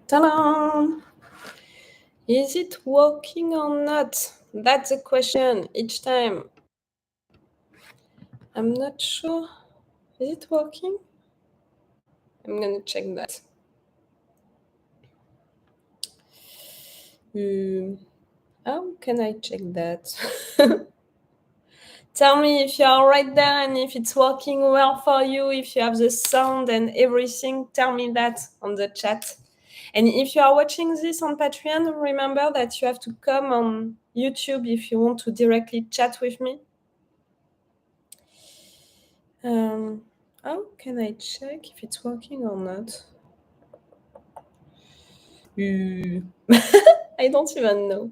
Ta-da! Is it working or not? That's the question each time. I'm not sure. Is it working? I'm gonna check that. How can I check that? Tell me if you are right there and if it's working well for you, if you have the sound and everything, tell me that on the chat. And if you are watching this on Patreon, remember that you have to come on YouTube if you want to directly chat with me. How can I check if it's working or not? I don't even know.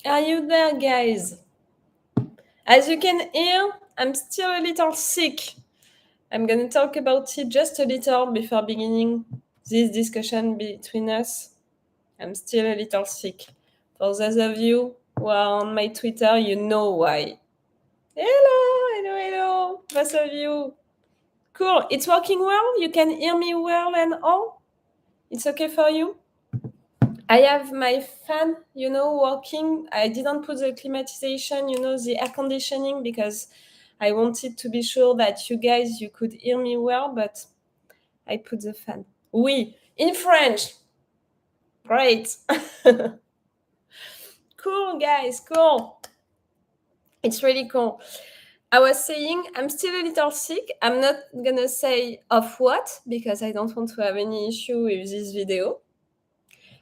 Are you there, guys? As you can hear, I'm still a little sick. I'm going to talk about it just a little before beginning this discussion between us. I'm still a little sick. For those of you who are on my Twitter, you know why. Hello, most of you. Cool, it's working well? You can hear me well and all? It's okay for you? I have my fan, working. I didn't put the climatization, the air conditioning, because I wanted to be sure that you could hear me well, but I put the fan. Oui, in French. Great. Cool, guys, cool. It's really cool. I was saying I'm still a little sick. I'm not going to say of what, because I don't want to have any issue with this video.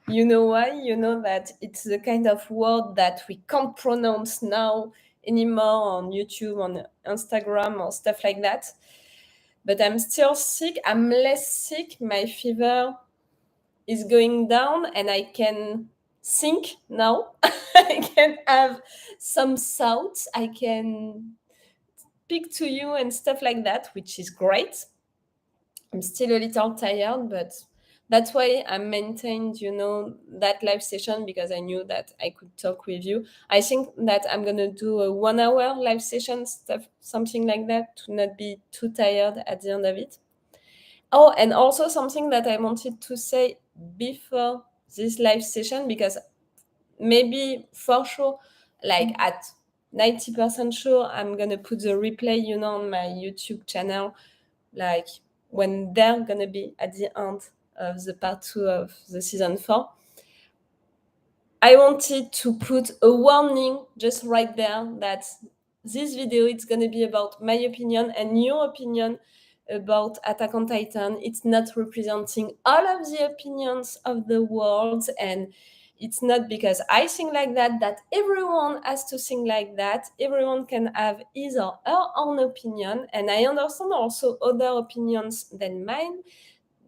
You know why? You know that it's the kind of word that we can't pronounce now anymore on YouTube, on Instagram, or stuff like that. But I'm still sick. I'm less sick. My fever is going down and I can think now. I can have some thoughts. I can speak to you and stuff like that, which is great. I'm still a little tired, but that's why I maintained, that live session, because I knew that I could talk with you. I think that I'm going to do a 1 hour live session, something like that, to not be too tired at the end of it. Oh, and also something that I wanted to say before this live session, because maybe for sure, like at 90% sure, I'm going to put the replay, on my YouTube channel, like when they're going to be at the end of the part 2 of the season 4. I wanted to put a warning just right there that this video is going to be about my opinion and your opinion about Attack on Titan. It's not representing all of the opinions of the world, and it's not because I think like that everyone has to think like that. Everyone can have his or her own opinion, and I understand also other opinions than mine,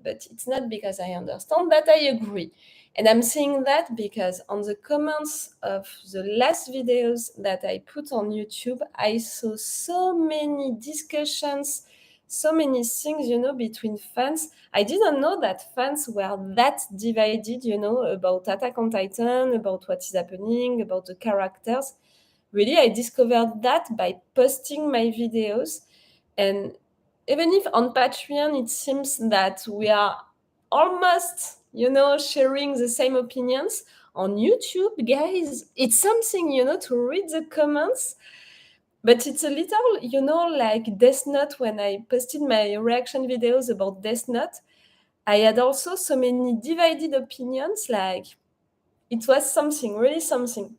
but it's not because I understand that I agree. And I'm saying that because on the comments of the last videos that I put on YouTube, I saw so many discussions, so many things, between fans. I didn't know that fans were that divided, about Attack on Titan, about what is happening, about the characters. Really, I discovered that by posting my videos. And even if on Patreon it seems that we are almost, sharing the same opinions, on YouTube, guys, it's something, to read the comments. But it's a little, like Death Note. When I posted my reaction videos about Death Note, I had also so many divided opinions. Like, it was something, really something.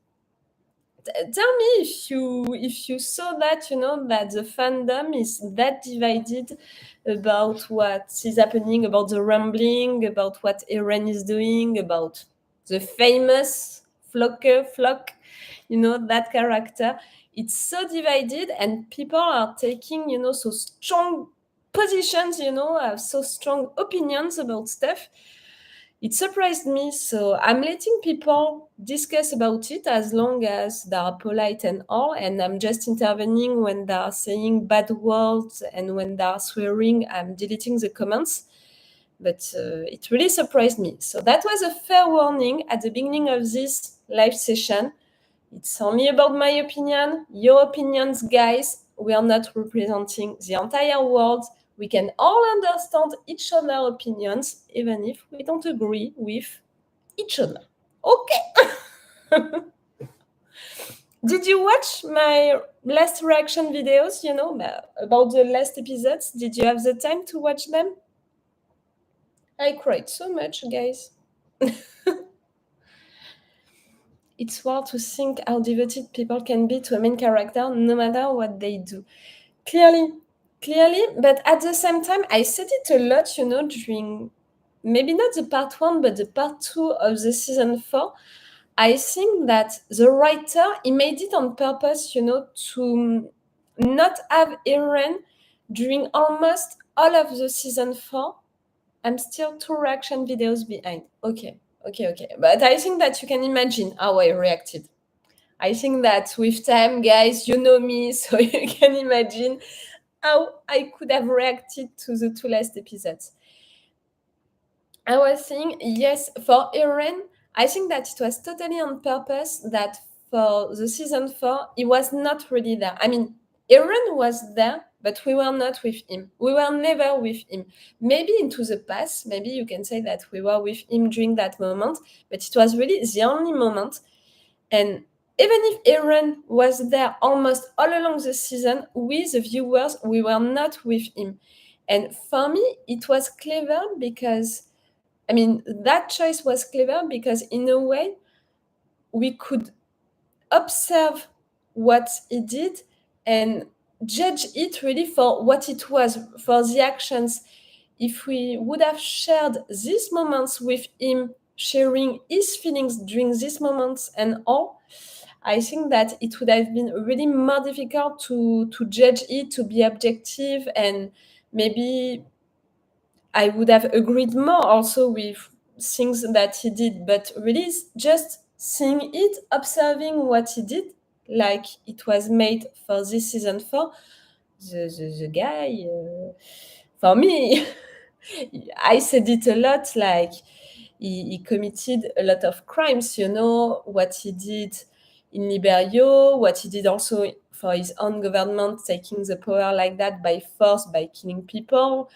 Tell me if you saw that, that the fandom is that divided about what is happening, about the rambling, about what Eren is doing, about the famous Flock, that character. It's so divided, and people are taking, so strong positions, have so strong opinions about stuff. It surprised me, so I'm letting people discuss about it as long as they are polite and all, and I'm just intervening when they are saying bad words, and when they are swearing, I'm deleting the comments. But it really surprised me. So that was a fair warning at the beginning of this live session. It's only about my opinion, your opinions, guys. We are not representing the entire world. We can all understand each other's opinions, even if we don't agree with each other. Okay. Did you watch my last reaction videos, about the last episodes? Did you have the time to watch them? I cried so much, guys. It's wild to think how devoted people can be to a main character no matter what they do. Clearly, but at the same time, I said it a lot, during maybe not the part 1, but the part 2 of the season 4. I think that the writer, he made it on purpose, to not have Eren during almost all of the season 4. I'm still 2 reaction videos behind. Okay. But I think that you can imagine how I reacted. I think that with time, guys, you know me, so you can imagine how I could have reacted to the 2 last episodes. I was saying, yes, for Eren, I think that it was totally on purpose that for the season 4, he was not really there. I mean, Eren was there, but we were not with him. We were never with him. Maybe into the past, maybe you can say that we were with him during that moment, but it was really the only moment. And even if Eren was there almost all along the season, we, the viewers, we were not with him. And for me, it was clever because, that choice was clever because in a way, we could observe what he did and judge it really for what it was, for the actions. If we would have shared these moments with him, sharing his feelings during these moments and all, I think that it would have been really more difficult to judge it, to be objective, and maybe I would have agreed more also with things that he did. But really, just seeing it, observing what he did, like it was made for this season 4, the guy, for me, I said it a lot, like he committed a lot of crimes, what he did in Liberio, what he did also for his own government, taking the power like that by force, by killing people,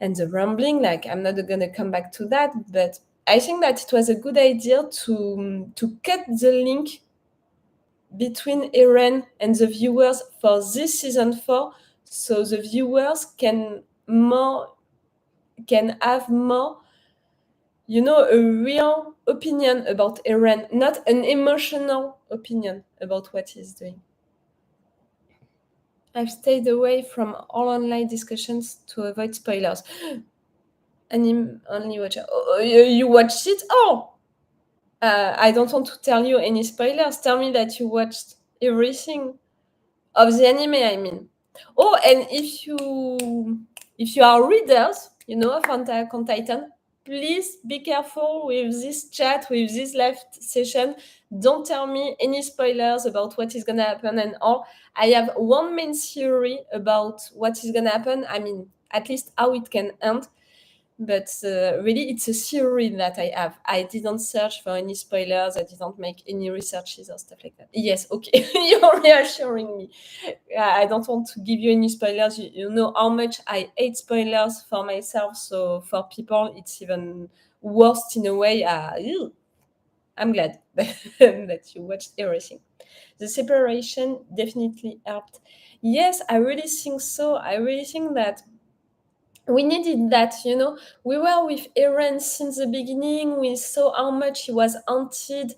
and the rambling. Like, I'm not going to come back to that, but I think that it was a good idea to cut the link between Eren and the viewers for this season 4, so the viewers can have more, a real opinion about Eren, not an emotional opinion about what he's doing. I've stayed away from all online discussions to avoid spoilers. Anime only watcher. Oh, you watched it? I don't want to tell you any spoilers. Tell me that you watched everything of the anime, I mean. Oh, and if you are readers, of Attack on Titan, please be careful with this chat, with this live session. Don't tell me any spoilers about what is gonna happen and all. I have one main theory about what is gonna happen. I mean, at least how it can end. But really, it's a theory that I have. I didn't search for any spoilers. I didn't make any researches or stuff like that. Yes, okay, you're reassuring me. I don't want to give you any spoilers. You know how much I hate spoilers for myself. So for people, it's even worse in a way. I'm glad that you watched everything. The separation definitely helped. Yes, I really think so. I really think that we needed that, we were with Eren since the beginning. We saw how much he was haunted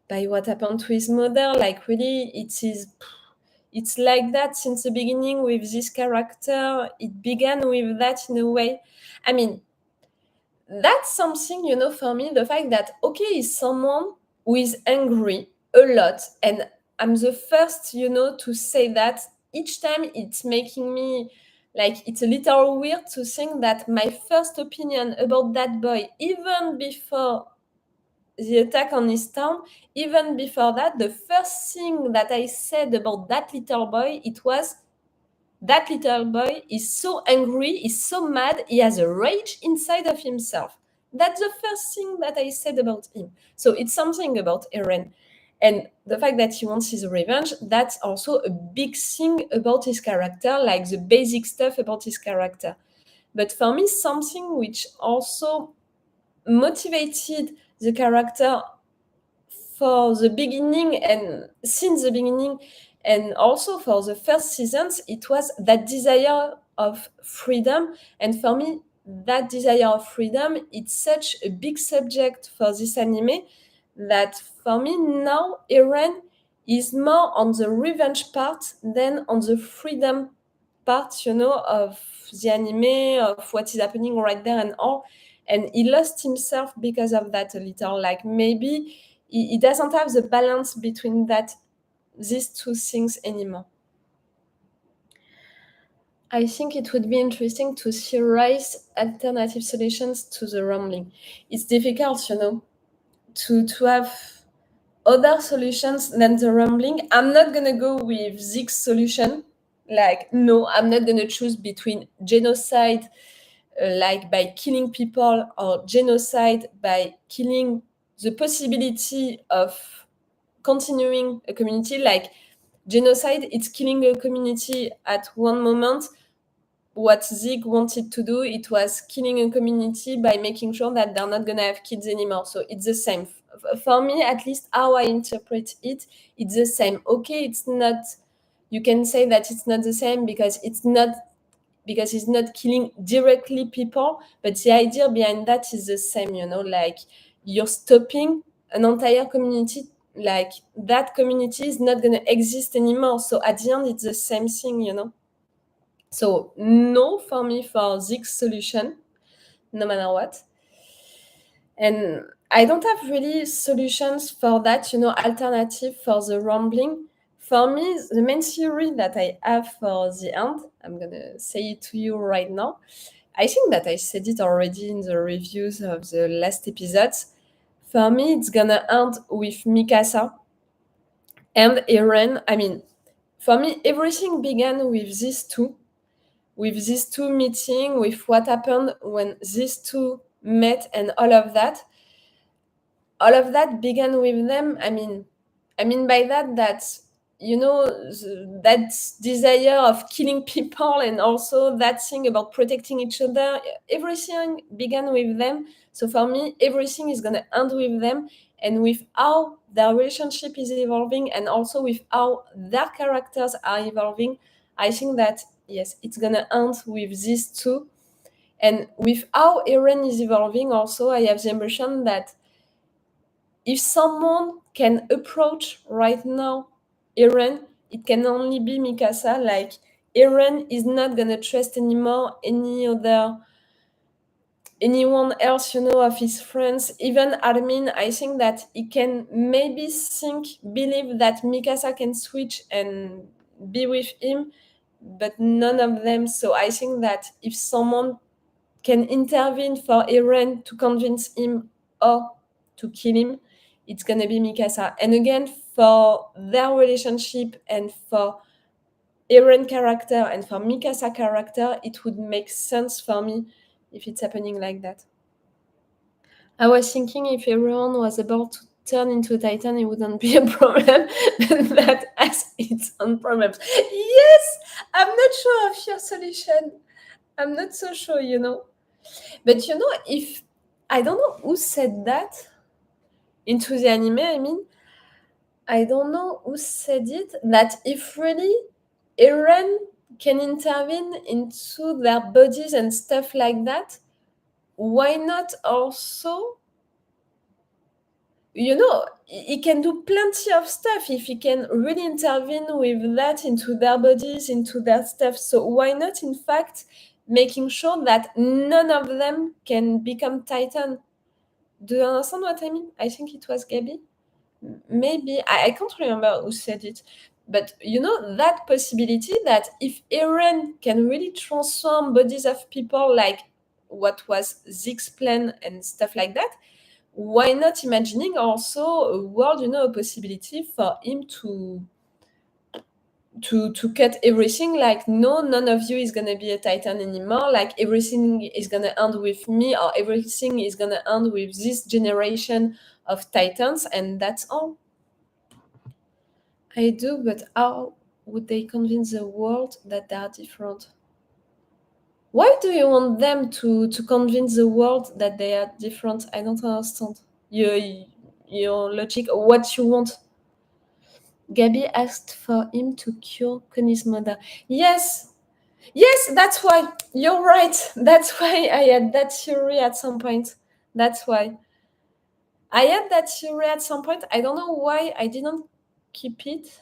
by what happened to his mother. Like, really, it's like that since the beginning with this character. It began with that in a way. I mean, that's something, for me, the fact that, okay, he's someone who is angry a lot, and I'm the first, to say that. Each time it's making me, like, it's a little weird to think that my first opinion about that boy, even before the attack on his town, even before that, the first thing that I said about that little boy, it was, that little boy is so angry, is so mad, he has a rage inside of himself. That's the first thing that I said about him. So it's something about Eren. And the fact that he wants his revenge, that's also a big thing about his character, like the basic stuff about his character. But for me, something which also motivated the character for the beginning and since the beginning, and also for the first seasons, it was that desire of freedom. And for me, that desire of freedom, it's such a big subject for this anime that for me now Eren is more on the revenge part than on the freedom part, of the anime, of what is happening right there and all. And he lost himself because of that a little. Like maybe he doesn't have the balance between these two things anymore. I think it would be interesting to theorize alternative solutions to the rumbling. It's difficult, to have other solutions than the rumbling. I'm not gonna go with Zeke's solution. Like, no, I'm not gonna choose between genocide, like by killing people, or genocide by killing the possibility of continuing a community. Like genocide, it's killing a community at one moment. What Zeke wanted to do, it was killing a community by making sure that they're not gonna have kids anymore. So it's the same. For me, at least how I interpret it, it's the same. Okay, it's not, you can say that it's not the same because he's not killing directly people, but the idea behind that is the same, like you're stopping an entire community, like that community is not going to exist anymore. So at the end, it's the same thing. So no for me for Zeke's solution, no matter what. And I don't have really solutions for that, alternative for the rumbling. For me, the main theory that I have for the end, I'm going to say it to you right now. I think that I said it already in the reviews of the last episodes. For me, it's going to end with Mikasa and Eren. I mean, for me, everything began with these two meeting, with what happened when these two met, and all of that began with them. I mean by that that desire of killing people, and also that thing about protecting each other, everything began with them. So for me, everything is going to end with them, and with how their relationship is evolving, and also with how their characters are evolving. I think that yes, it's going to end with these two. And with how Eren is evolving also, I have the impression that if someone can approach right now Eren, it can only be Mikasa. Like, Eren is not gonna trust anymore anyone else, of his friends. Even Armin, I think that he can maybe believe that Mikasa can switch and be with him, but none of them. So I think that if someone can intervene for Eren to convince him or to kill him, it's gonna be Mikasa. And again, for their relationship and for Eren character and for Mikasa character, it would make sense for me if it's happening like that. I was thinking if everyone was about to turn into a Titan, it wouldn't be a problem, but that has its own problems. Yes, I'm not sure of your solution. I'm not so sure. But if I don't know who said that into the anime, I don't know who said it, that if really Eren can intervene into their bodies and stuff like that, why not also, he can do plenty of stuff if he can really intervene with that into their bodies, into their stuff. So why not, in fact, making sure that none of them can become Titan? Do you understand what I mean? I think it was Gabi. Maybe. I can't remember who said it. But that possibility that if Eren can really transform bodies of people, like what was Zeke's plan and stuff like that, why not imagining also a world, a possibility for him to cut everything, like, no, none of you is gonna be a Titan anymore, like everything is gonna end with me, or everything is gonna end with this generation of Titans, and that's all. I do, but how would they convince the world that they are different? Why do you want them to convince the world that they are different? I don't understand. Your logic, what you want. Gabby asked for him to cure Connie's mother. Yes, yes, that's why. You're right. That's why I had that theory at some point. That's why. I had that theory at some point. I don't know why I didn't keep it.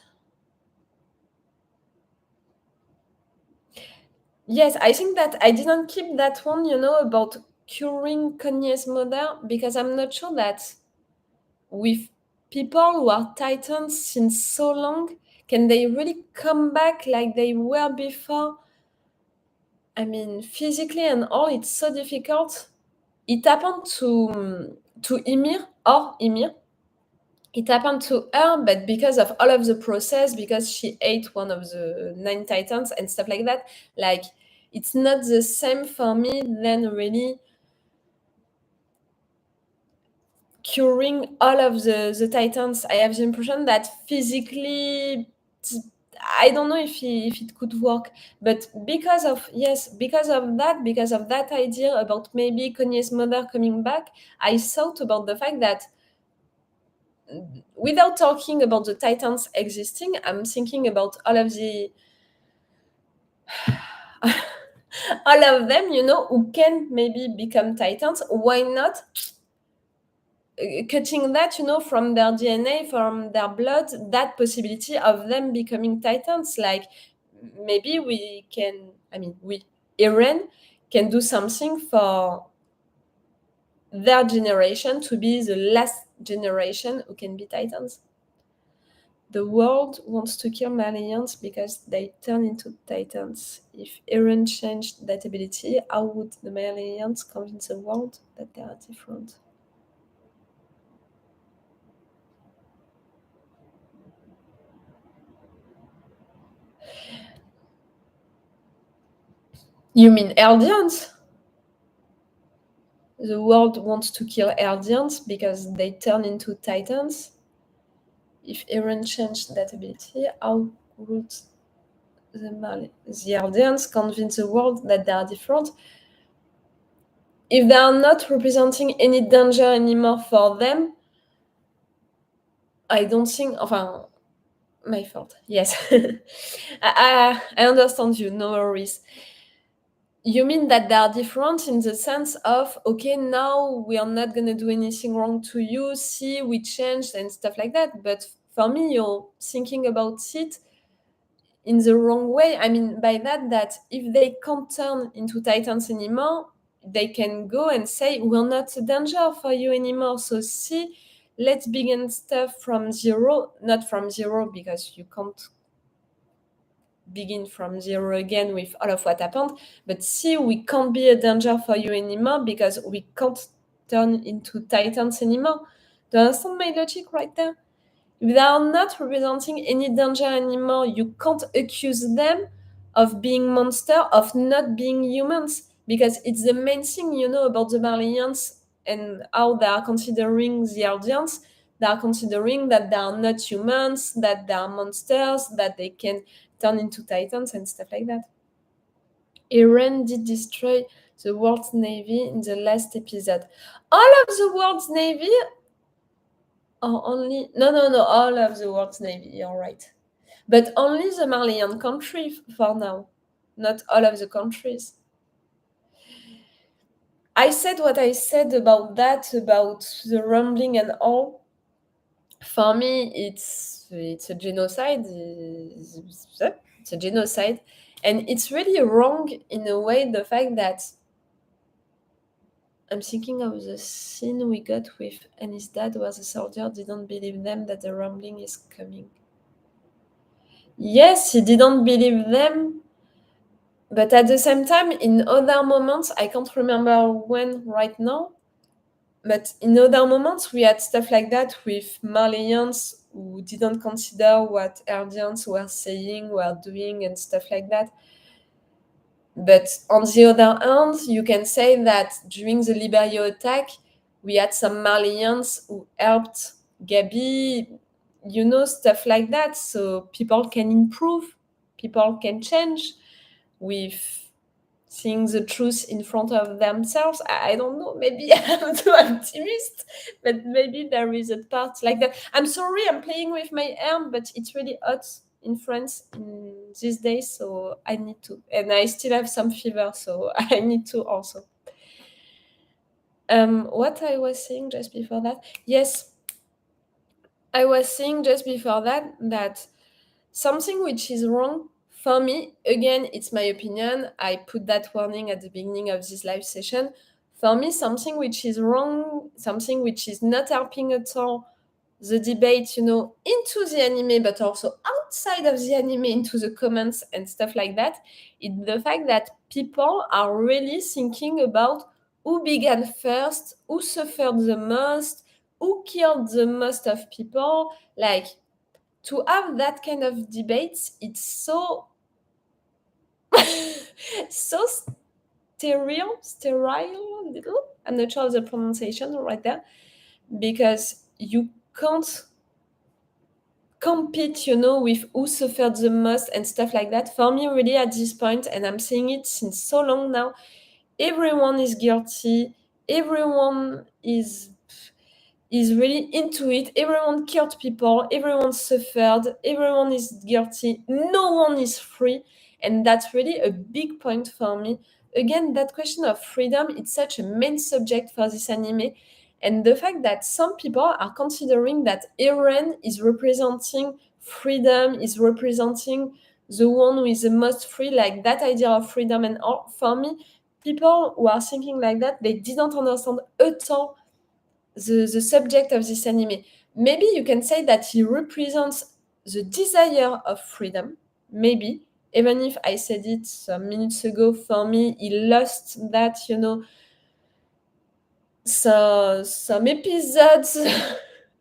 Yes, I think that I didn't keep that one, about curing Kanye's mother because I'm not sure that with people who are titans since so long, can they really come back like they were before? I mean, physically and all, it's so difficult. It happened to Ymir or Ymir. It happened to her, but because of all of the process, because she ate one of the nine titans and stuff like that, like it's not the same for me than really curing all of the titans. I have the impression that physically, I don't know if it could work, but because of that idea about maybe Kanye's mother coming back, I thought about the fact that without talking about the titans existing, I'm thinking about all of the all of them, who can maybe become titans. Why not cutting that, from their DNA, from their blood, that possibility of them becoming titans? Like maybe we can, Eren can do something for their generation to be the last generation who can be titans. The world wants to kill Malians because they turn into titans. If Eren changed that ability, how would the Malians convince the world that they are different? You mean Eldians? The world wants to kill Eldians because they turn into titans. If Eren changed that ability, how would the Eldians convince the world that they are different? If they are not representing any danger anymore for them, I don't think. Enfin, my fault. Yes. I understand you. No worries. You mean that they are different in the sense of, okay, now we are not going to do anything wrong to you. See, we changed and stuff like that. But for me, you're thinking about it in the wrong way. I mean, by that if they can't turn into titans anymore, they can go and say, we're not a danger for you anymore. So see, let's begin stuff from zero, not from zero because you can't begin from zero again with all of what happened. But see, we can't be a danger for you anymore because we can't turn into titans anymore. Do you understand my logic right there? If they are not representing any danger anymore, you can't accuse them of being monster, of not being humans, because it's the main thing, about the Marlians and how they are considering the audience. They are considering that they are not humans, that they are monsters, that they can turn into titans and stuff like that. Eren did destroy the world's navy in the last episode. All of the world's navy, or only no, all of the world's navy, you're right. But only the Malian country for now, not all of the countries. I said what I said about that, about the rumbling and all. For me, it's a genocide. It's a genocide, and it's really wrong in a way. The fact that I'm thinking of the scene we got with and his dad, where the soldier didn't believe them that the rumbling is coming. Yes, he didn't believe them, but at the same time, in other moments, I can't remember when right now, but in other moments, we had stuff like that with Marleyans who didn't consider what Eldians were saying, were doing, and stuff like that. But on the other hand, you can say that during the Liberio attack, we had some Marleyans who helped Gabi stuff like that. So people can improve, people can change with seeing the truth in front of themselves. I don't know, maybe I'm too optimist, but maybe there is a part like that. I'm sorry, I'm playing with my arm, but it's really hot in France in these days, so I need to. And I still have some fever, so I need to also. What I was saying just before that, yes, I was saying just before that something which is wrong for me, again, it's my opinion. I put that warning at the beginning of this live session. For me, something which is wrong, something which is not helping at all the debate, into the anime, but also outside of the anime, into the comments and stuff like that, is the fact that people are really thinking about who began first, who suffered the most, who killed the most of people. Like, to have that kind of debates, it's so so sterile, little. I'm not sure of the pronunciation right there, because you can't compete, with who suffered the most and stuff like that. For me, really, at this point, and I'm saying it since so long now, everyone is guilty. Everyone is really into it. Everyone killed people. Everyone suffered. Everyone is guilty. No one is free. And that's really a big point for me. Again, that question of freedom, it's such a main subject for this anime. And the fact that some people are considering that Eren is representing freedom, is representing the one who is the most free, like that idea of freedom and all. For me, people who are thinking like that, they didn't understand at all the subject of this anime. Maybe you can say that he represents the desire of freedom. Maybe, even if I said it some minutes ago, for me, he lost that, so some episodes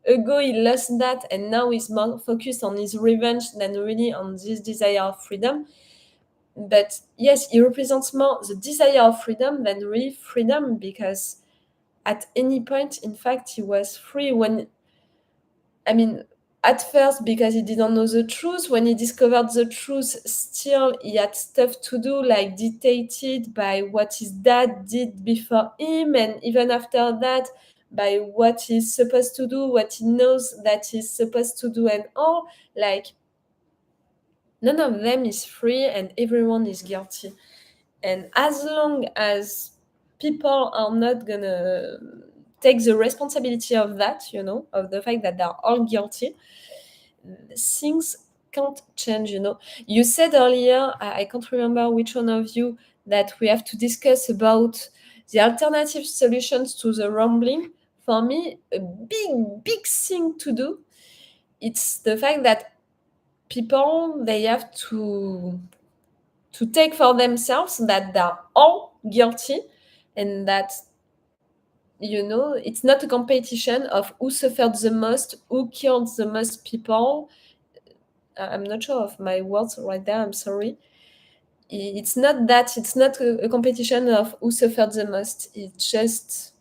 ago he lost that, and now he's more focused on his revenge than really on this desire of freedom. But yes, he represents more the desire of freedom than really freedom, because at any point, in fact, he was free when, I mean, at first, because he didn't know the truth. When he discovered the truth, still he had stuff to do, like dictated by what his dad did before him, and even after that, by what he's supposed to do, what he knows that he's supposed to do, and all. Like, none of them is free, and everyone is guilty. And as long as people are not gonna take the responsibility of that, of the fact that they're all guilty, things can't change. You said earlier, I can't remember which one of you, that we have to discuss about the alternative solutions to the rumbling. For me, a big thing to do, it's the fact that people, they have to take for themselves that they're all guilty, and that, it's not a competition of who suffered the most, who killed the most people. I'm not sure of my words right there, I'm sorry. It's not that, it's not a competition of who suffered the most. It's just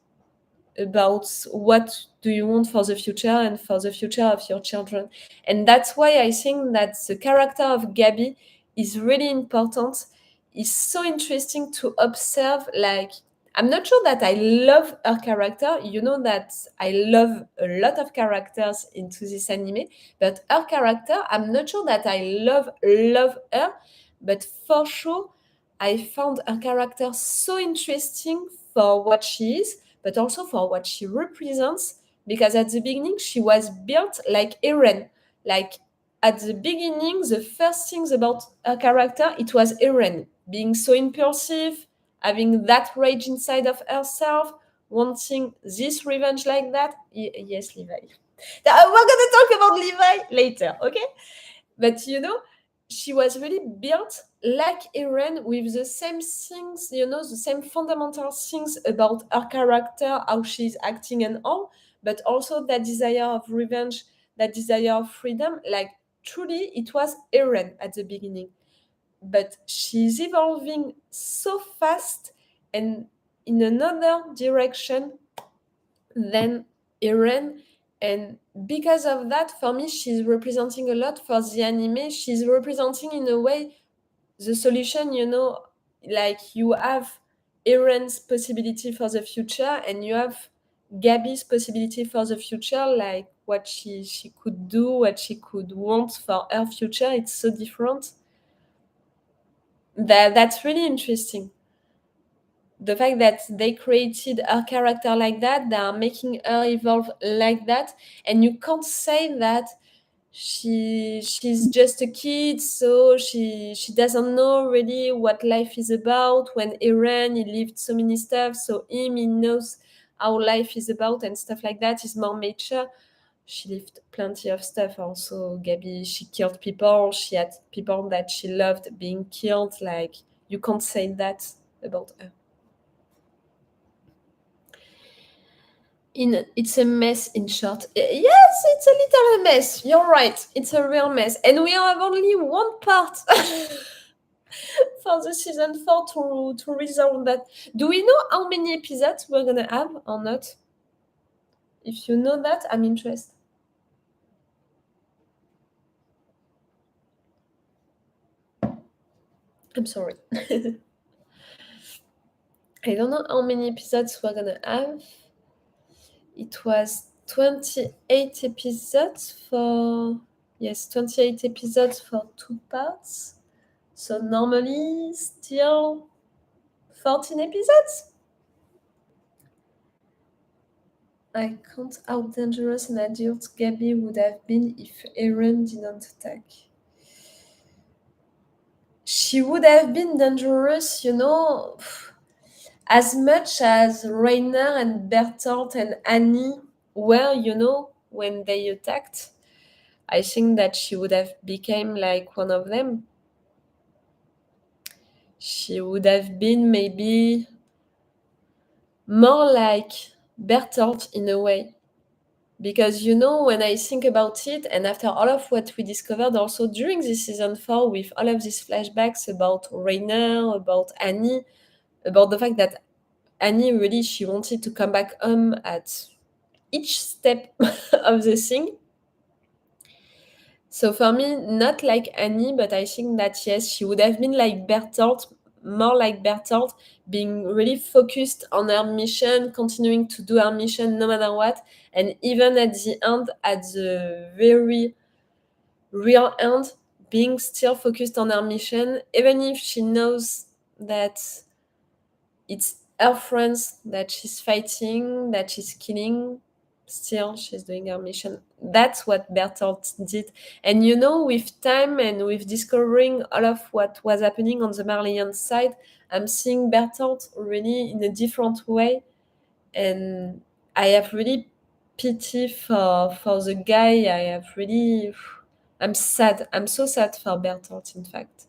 about what do you want for the future and for the future of your children. And that's why I think that the character of Gabby is really important. It's so interesting to observe. Like, I'm not sure that I love her character. You know that I love a lot of characters into this anime, but her character, I'm not sure that I love her, but for sure, I found her character so interesting for what she is, but also for what she represents. Because at the beginning, she was built like Eren. Like, at the beginning, the first things about her character, it was Eren being so impulsive, having that rage inside of herself, wanting this revenge like that. Yes, Levi. We're gonna talk about Levi later, okay? But she was really built like Eren, with the same things, the same fundamental things about her character, how she's acting and all, but also that desire of revenge, that desire of freedom. Like, truly, it was Eren at the beginning. But she's evolving so fast and in another direction than Eren. And because of that, for me, she's representing a lot for the anime. She's representing, in a way, the solution, like you have Eren's possibility for the future and you have Gabby's possibility for the future, like what she could do, what she could want for her future. It's so different. That's really interesting. The fact that they created her character like that, they are making her evolve like that, and you can't say that she's just a kid, so she doesn't know really what life is about. When Eren, he lived so many stuff, so he knows how life is about and stuff like that. He's more mature. She lived plenty of stuff also. Gabby, she killed people, she had people that she loved being killed. Like, you can't say that about her. It's a mess, in short. Yes, it's a little mess. You're right. It's a real mess. And we have only one part for the season 4 to resolve that. Do we know how many episodes we're going to have or not? If you know that, I'm interested. I'm sorry. I don't know how many episodes we're going to have. It was 28 episodes for... Yes, 28 episodes for 2 parts. So normally still 14 episodes? I count how dangerous an adult Gabby would have been if Eren didn't attack. She would have been dangerous, as much as Rainer and Bertolt and Annie were, when they attacked. I think that she would have become like one of them. She would have been maybe more like Bertolt in a way. Because, when I think about it, and after all of what we discovered also during this season 4, with all of these flashbacks about Rainer, about Annie, about the fact that Annie really, she wanted to come back home at each step of the thing. So for me, not like Annie, but I think that, yes, she would have been like Bertolt, more like Bertolt, being really focused on her mission, continuing to do her mission no matter what. And even at the end, at the very real end, being still focused on her mission, even if she knows that it's her friends that she's fighting, that she's killing, still she's doing her mission. That's what Bertolt did. And with time and with discovering all of what was happening on the Marleyan side, I'm seeing Bertolt really in a different way. And I have really pity for the guy. I'm sad. I'm so sad for Bertolt, in fact.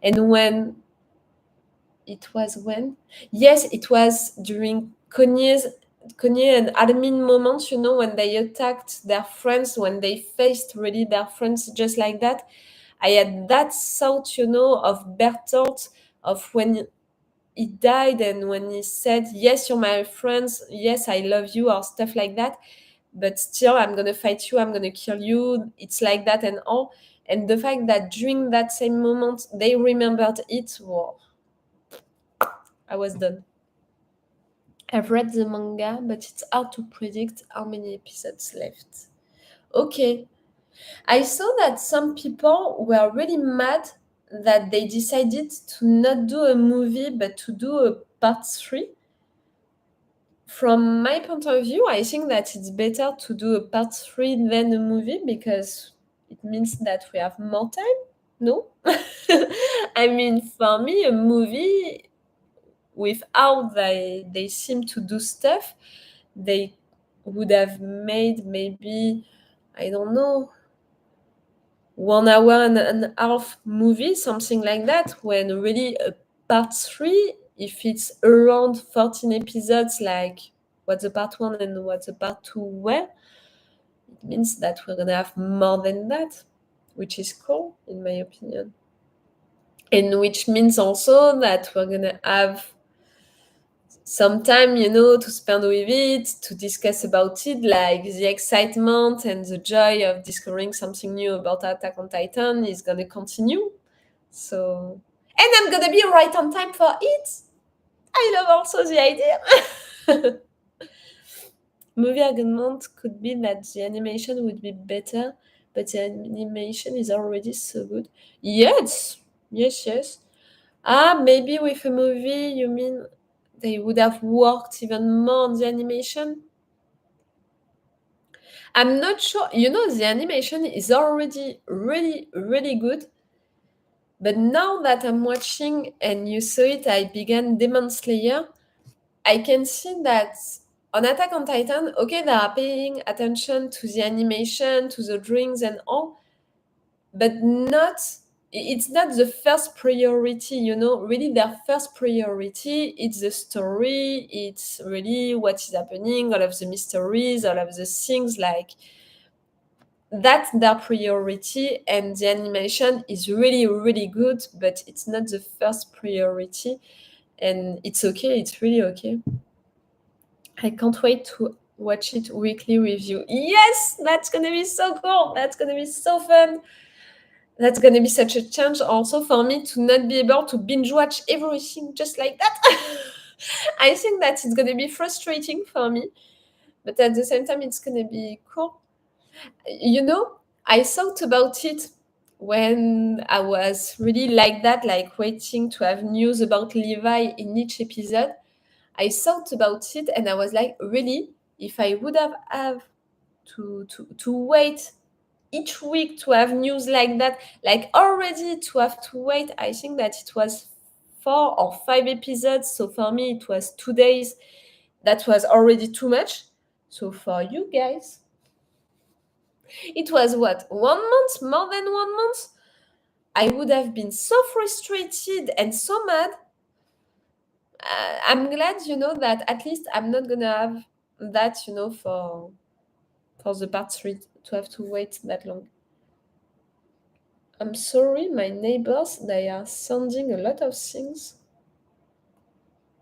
And when? Yes, it was during Kanye and admin moments, when they attacked their friends, when they faced really their friends just like that. I had that thought, of Bertolt, of when he died and when he said, yes, you're my friends, yes, I love you, or stuff like that. But still, I'm going to fight you, I'm going to kill you. It's like that and all. And the fact that during that same moment, they remembered it, wow, I was done. I've read the manga, but it's hard to predict how many episodes left. Okay. I saw that some people were really mad that they decided to not do a movie, but to do a part 3. From my point of view, I think that it's better to do a part 3 than a movie because it means that we have more time. No? I mean, for me, a movie, with how they seem to do stuff, they would have made maybe, I don't know, 1 hour and a half movie, something like that, when really a part 3, if it's around 14 episodes, like what the part 1 and what the part 2 were, it means that we're going to have more than that, which is cool, in my opinion. And which means also that we're going to have some time, to spend with it, to discuss about it, like the excitement and the joy of discovering something new about Attack on Titan is gonna continue. So, and I'm gonna be right on time for it. I love also the idea. Movie argument could be that the animation would be better, but the animation is already so good. Yes, yes. Maybe with a movie, you mean they would have worked even more on the animation? I'm not sure. The animation is already really, really good. But now that I'm watching and you saw it, I began Demon Slayer. I can see that on Attack on Titan, okay, they are paying attention to the animation, to the drawings and all, but it's not the first priority. Really their first priority, it's the story, it's really what is happening, all of the mysteries, all of the things, like that's their priority, and the animation is really, really good, but it's not the first priority, and it's okay, it's really okay. I can't wait to watch it weekly with you. Yes, that's gonna be so cool. That's gonna be so fun. That's gonna be such a change also for me to not be able to binge watch everything just like that. I think that it's gonna be frustrating for me, but at the same time, it's gonna be cool. I thought about it when I was really like that, like waiting to have news about Levi in each episode. I thought about it and I was like, really, if I would have to wait each week to have news like that, like already to have to wait, I think that it was 4 or 5 episodes. So for me, it was 2 days. That was already too much. So for you guys, it was what, 1 month, more than 1 month? I would have been so frustrated and so mad. I'm glad, that at least I'm not gonna have that, for the part 3 to have to wait that long. I'm sorry, my neighbors, they are sounding a lot of things.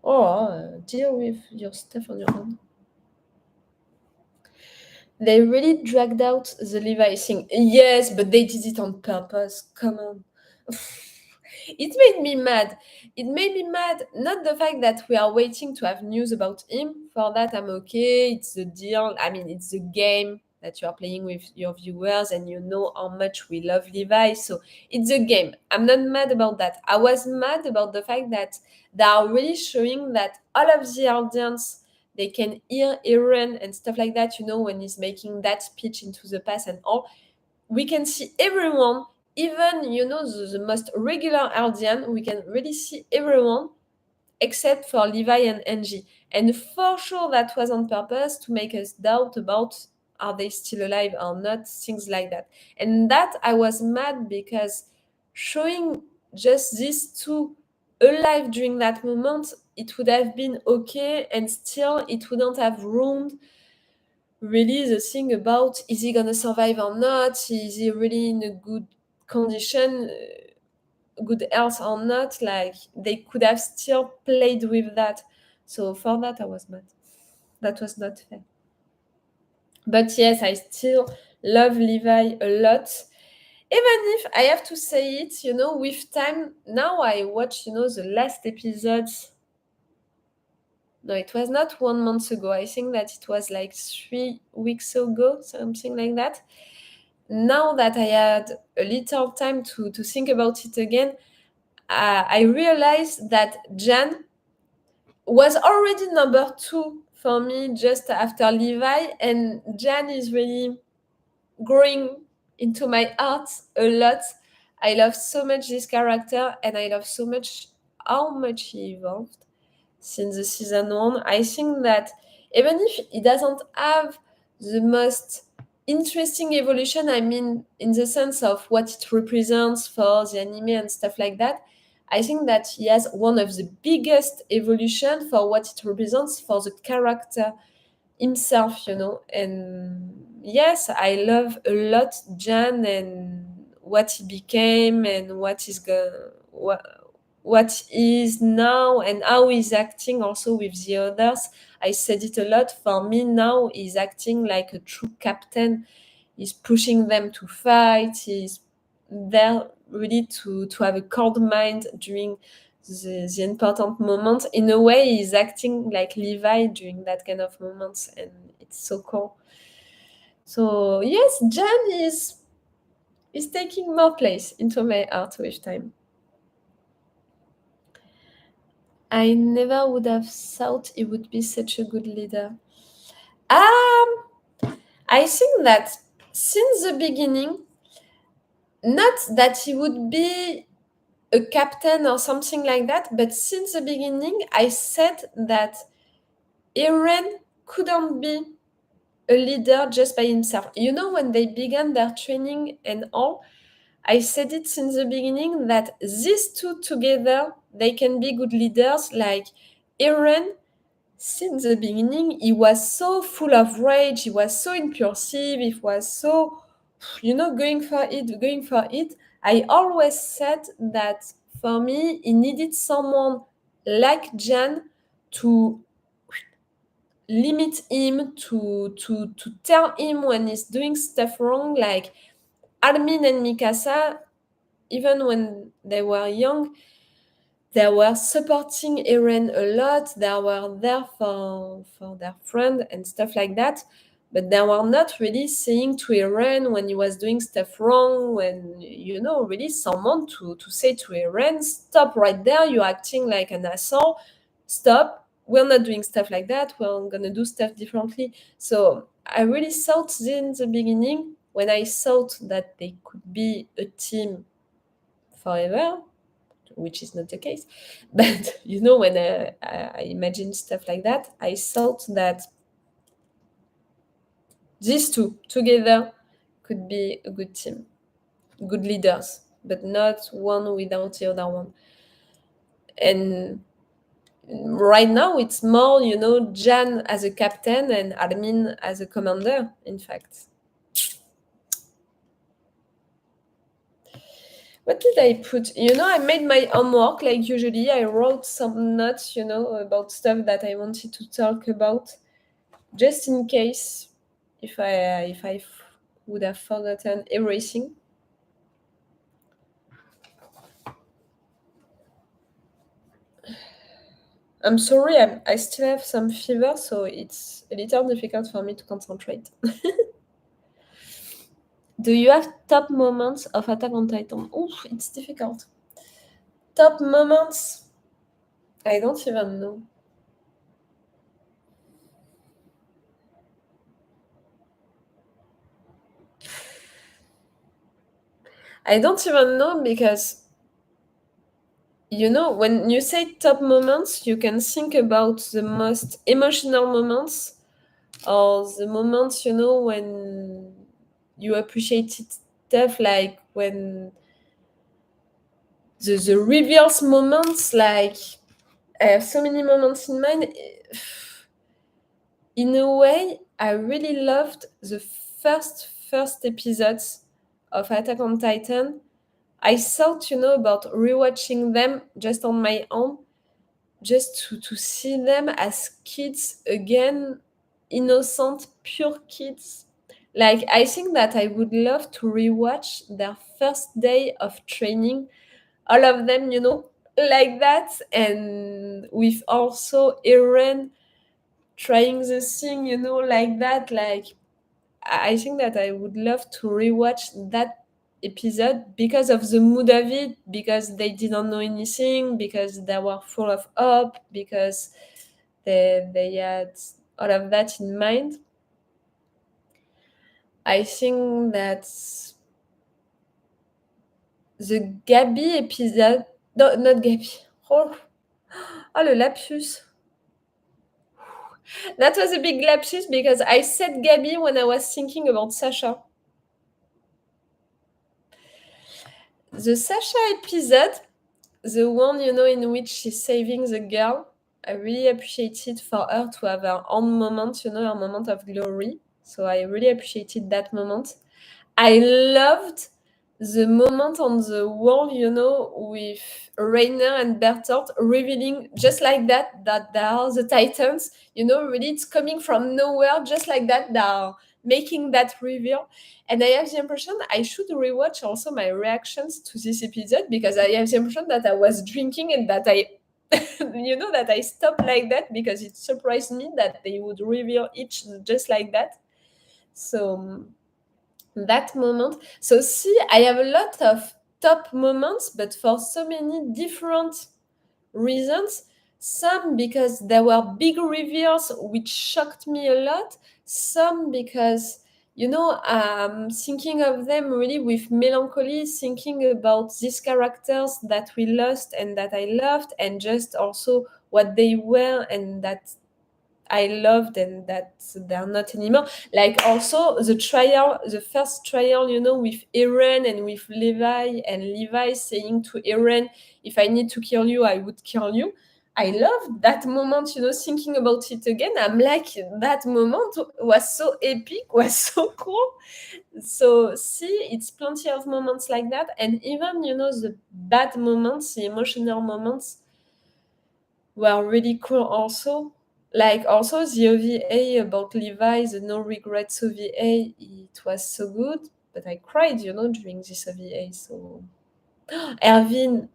Deal with your stuff on your own. They really dragged out the Levi thing. Yes, but they did it on purpose. Come on. It made me mad. It made me mad, not the fact that we are waiting to have news about him. For that, I'm okay. It's the deal. I mean, it's the game that you are playing with your viewers, and you know how much we love Levi. So it's a game. I'm not mad about that. I was mad about the fact that they are really showing that all of the audience, they can hear Eren and stuff like that, when he's making that speech into the past and all. We can see everyone, even, the most regular audience, we can really see everyone except for Levi and Angie. And for sure that was on purpose to make us doubt about are they still alive or not, things like that. And that I was mad because showing just these two alive during that moment, it would have been okay, and still it wouldn't have ruined really the thing about is he gonna survive or not, is he really in a good condition, good health or not. Like they could have still played with that. So for that I was mad. That was not fair. But yes, I still love Levi a lot, even if I have to say it, with time. Now I watch, the last episodes. No, it was not 1 month ago. I think that it was like 3 weeks ago, something like that. Now that I had a little time to think about it again, I realized that Jan was already number 2 for me just after Levi, and Jan is really growing into my heart a lot. I love so much this character, and I love so much how much he evolved since the season 1. I think that even if he doesn't have the most interesting evolution, I mean, in the sense of what it represents for the anime and stuff like that, I think that he has one of the biggest evolution for what it represents for the character himself, And yes, I love a lot Jan and what he became and what what he is now and how he's acting also with the others. I said it a lot. For me now, he's acting like a true captain. He's pushing them to fight. He's there really to have a cold mind during the important moments. In a way, he's acting like Levi during that kind of moments, and it's so cool. So yes, Jan is taking more place into my heart with time. I never would have thought he would be such a good leader. I think that since the beginning, not that he would be a captain or something like that, but since the beginning, I said that Eren couldn't be a leader just by himself. You know, when they began their training and all, I said it since the beginning that these two together, they can be good leaders. Like Eren, since the beginning, he was so full of rage, he was so impulsive, he was so, going for it, going for it. I always said that for me, he needed someone like Jan to limit him, to tell him when he's doing stuff wrong. Like Armin and Mikasa, even when they were young, they were supporting Eren a lot. They were there for their friend and stuff like that. But they were not really saying to Eren when he was doing stuff wrong, when, really someone to say to Eren, stop right there, you're acting like an asshole. Stop. We're not doing stuff like that. We're going to do stuff differently. So I really thought in the beginning, when I thought that they could be a team forever, which is not the case. But when I imagine stuff like that, I thought that these two together could be a good team, good leaders, but not one without the other one. And right now, it's more, Jan as a captain and Armin as a commander, in fact. What did I put? I made my homework like usually. I wrote some notes, about stuff that I wanted to talk about, just in case if I would have forgotten everything. I'm sorry, I still have some fever, so it's a little difficult for me to concentrate. Do you have top moments of Attack on Titan? Oof, it's difficult. Top moments? I don't even know. I don't even know because, when you say top moments, you can think about the most emotional moments or the moments, when you appreciated stuff, like when the reveals moments, like I have so many moments in mind. In a way, I really loved the first episodes of Attack on Titan. I thought, about rewatching them just on my own, just to see them as kids again, innocent, pure kids. Like, I think that I would love to rewatch their first day of training, all of them, like that, and with also Eren trying the thing, like that. Like, I think that I would love to rewatch that episode because of the mood of it, because they didn't know anything, because they were full of hope, because they had all of that in mind. I think that the Gabi episode, no, not Gabi. Oh, le lapsus. That was a big lapsus because I said Gabi when I was thinking about Sasha. The Sasha episode, the one, in which she's saving the girl, I really appreciated for her to have her own moment, her moment of glory. So I really appreciated that moment. I loved the moment on the wall, with Rainer and Bertolt revealing just like that they are the Titans. Really, it's coming from nowhere, just like that. They are making that reveal, and I have the impression I should rewatch also my reactions to this episode because I have the impression that I was drinking and that I, that I stopped like that because it surprised me that they would reveal each just like that. So that moment. So see, I have a lot of top moments, but for so many different reasons. Some because there were big reveals which shocked me a lot. Some because thinking of them really with melancholy, thinking about these characters that we lost and that I loved, and just also what they were and that I loved and that they're not anymore. Like also the trial, the first trial, with Eren and with Levi, and Levi saying to Eren, "If I need to kill you, I would kill you." I loved that moment, thinking about it again. I'm like, that moment was so epic, was so cool. So see, it's plenty of moments like that. And even, the bad moments, the emotional moments were really cool also. Like also the OVA about Levi, the no regrets OVA, it was so good. But I cried, during this OVA. So Erwin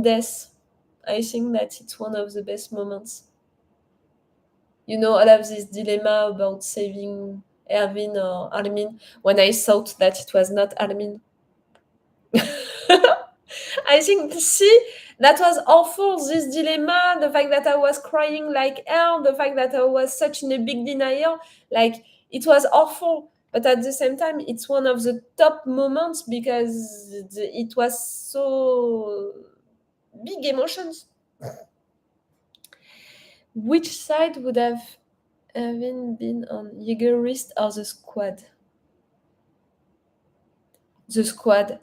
death. I think that it's one of the best moments. All of this dilemma about saving Erwin or Armin when I thought that it was not Armin. I think, see, that was awful, this dilemma, the fact that I was crying like hell, the fact that I was such in a big denial, like, it was awful. But at the same time, it's one of the top moments because it was so big emotions. Which side would have Erwin been on, Jägerist or the squad? The squad.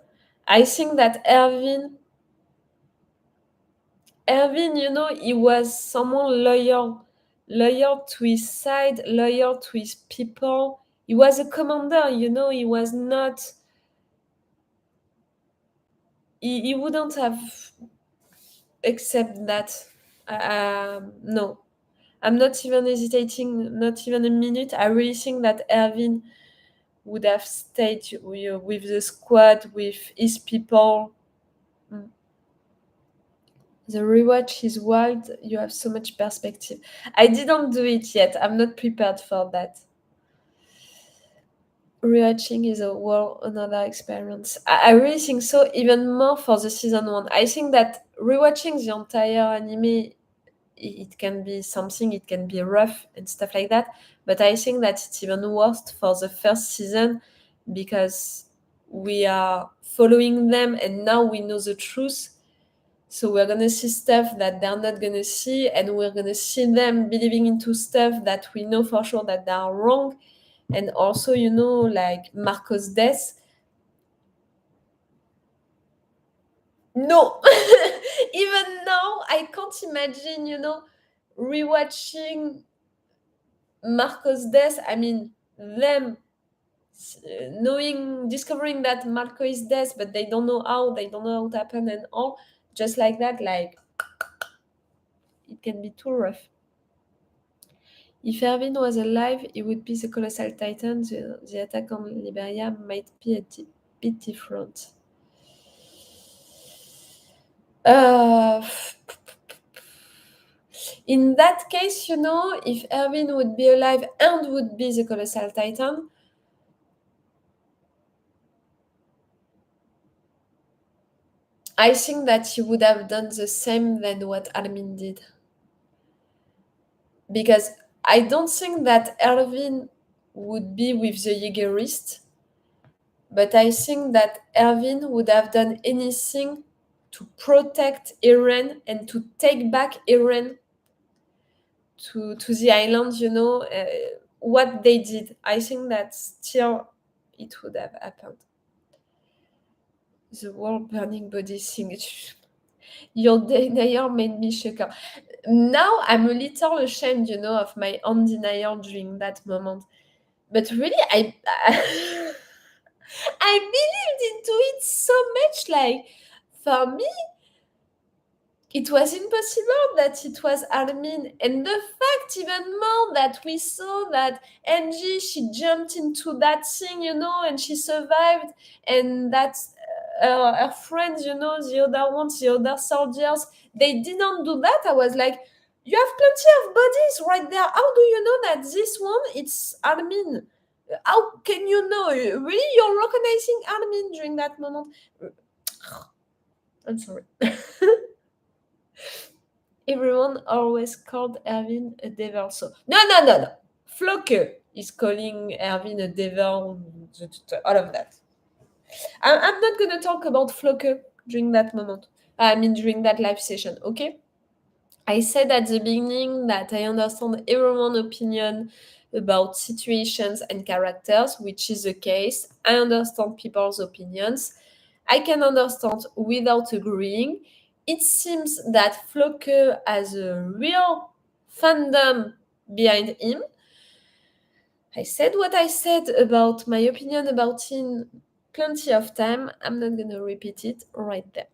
I think that Erwin, he was someone loyal to his side, loyal to his people. He was a commander, he was not, he wouldn't have accepted that. No, I'm not even hesitating, not even a minute. I really think that Erwin would have stayed with the squad, with his people. Mm. The rewatch is wild. You have so much perspective. I didn't do it yet. I'm not prepared for that. Rewatching is a whole another experience. I really think so, even more for the season one. I think that rewatching the entire anime, it can be something, it can be rough and stuff like that. But I think that it's even worse for the first season because we are following them and now we know the truth. So we're gonna see stuff that they're not gonna see, and we're gonna see them believing into stuff that we know for sure that they are wrong. And also, like Marco's death. No, even now I can't imagine, rewatching Marco's death. I mean, them discovering that Marco is dead, but they don't know how, they don't know how it happened and all. Just like that, like, it can be too rough. If Erwin was alive, he would be the colossal titan. The attack on Liberia might be bit different. Uh, in that case, if Erwin would be alive and would be the colossal titan, I think that he would have done the same than what Armin did. Because I don't think that Erwin would be with the Jägerist, but I think that Erwin would have done anything to protect Eren and to take back Eren to the island, what they did. I think that still it would have happened. The world burning body thing. Your denial made me shaker. Now I'm a little ashamed, of my own denial during that moment. But really, I believed into it so much. Like, for me, it was impossible that it was Armin. And the fact, even more, that we saw that Angie, she jumped into that thing, and she survived, and that her friends, the other ones, the other soldiers, they didn't do that. I was like, you have plenty of bodies right there. How do you know that this one, it's Armin? How can you know? Really, you're recognizing Armin during that moment? I'm sorry. Everyone always called Erwin a devil. So no. Floke is calling Erwin a devil. All of that. I'm not gonna talk about Floke during that moment. I mean during that live session. Okay. I said at the beginning that I understand everyone's opinion about situations and characters, which is the case. I understand people's opinions. I can understand without agreeing. It seems that Floke has a real fandom behind him. I said what I said about my opinion about him plenty of time. I'm not gonna repeat it right there.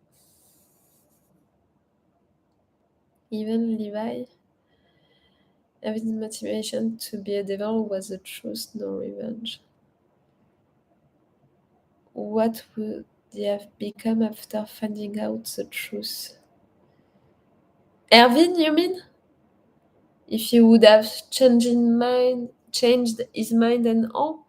Even Levi, his motivation to be a devil was the truth, no revenge. What would he have become after finding out the truth? Erwin, you mean? If he would have changed his mind and all?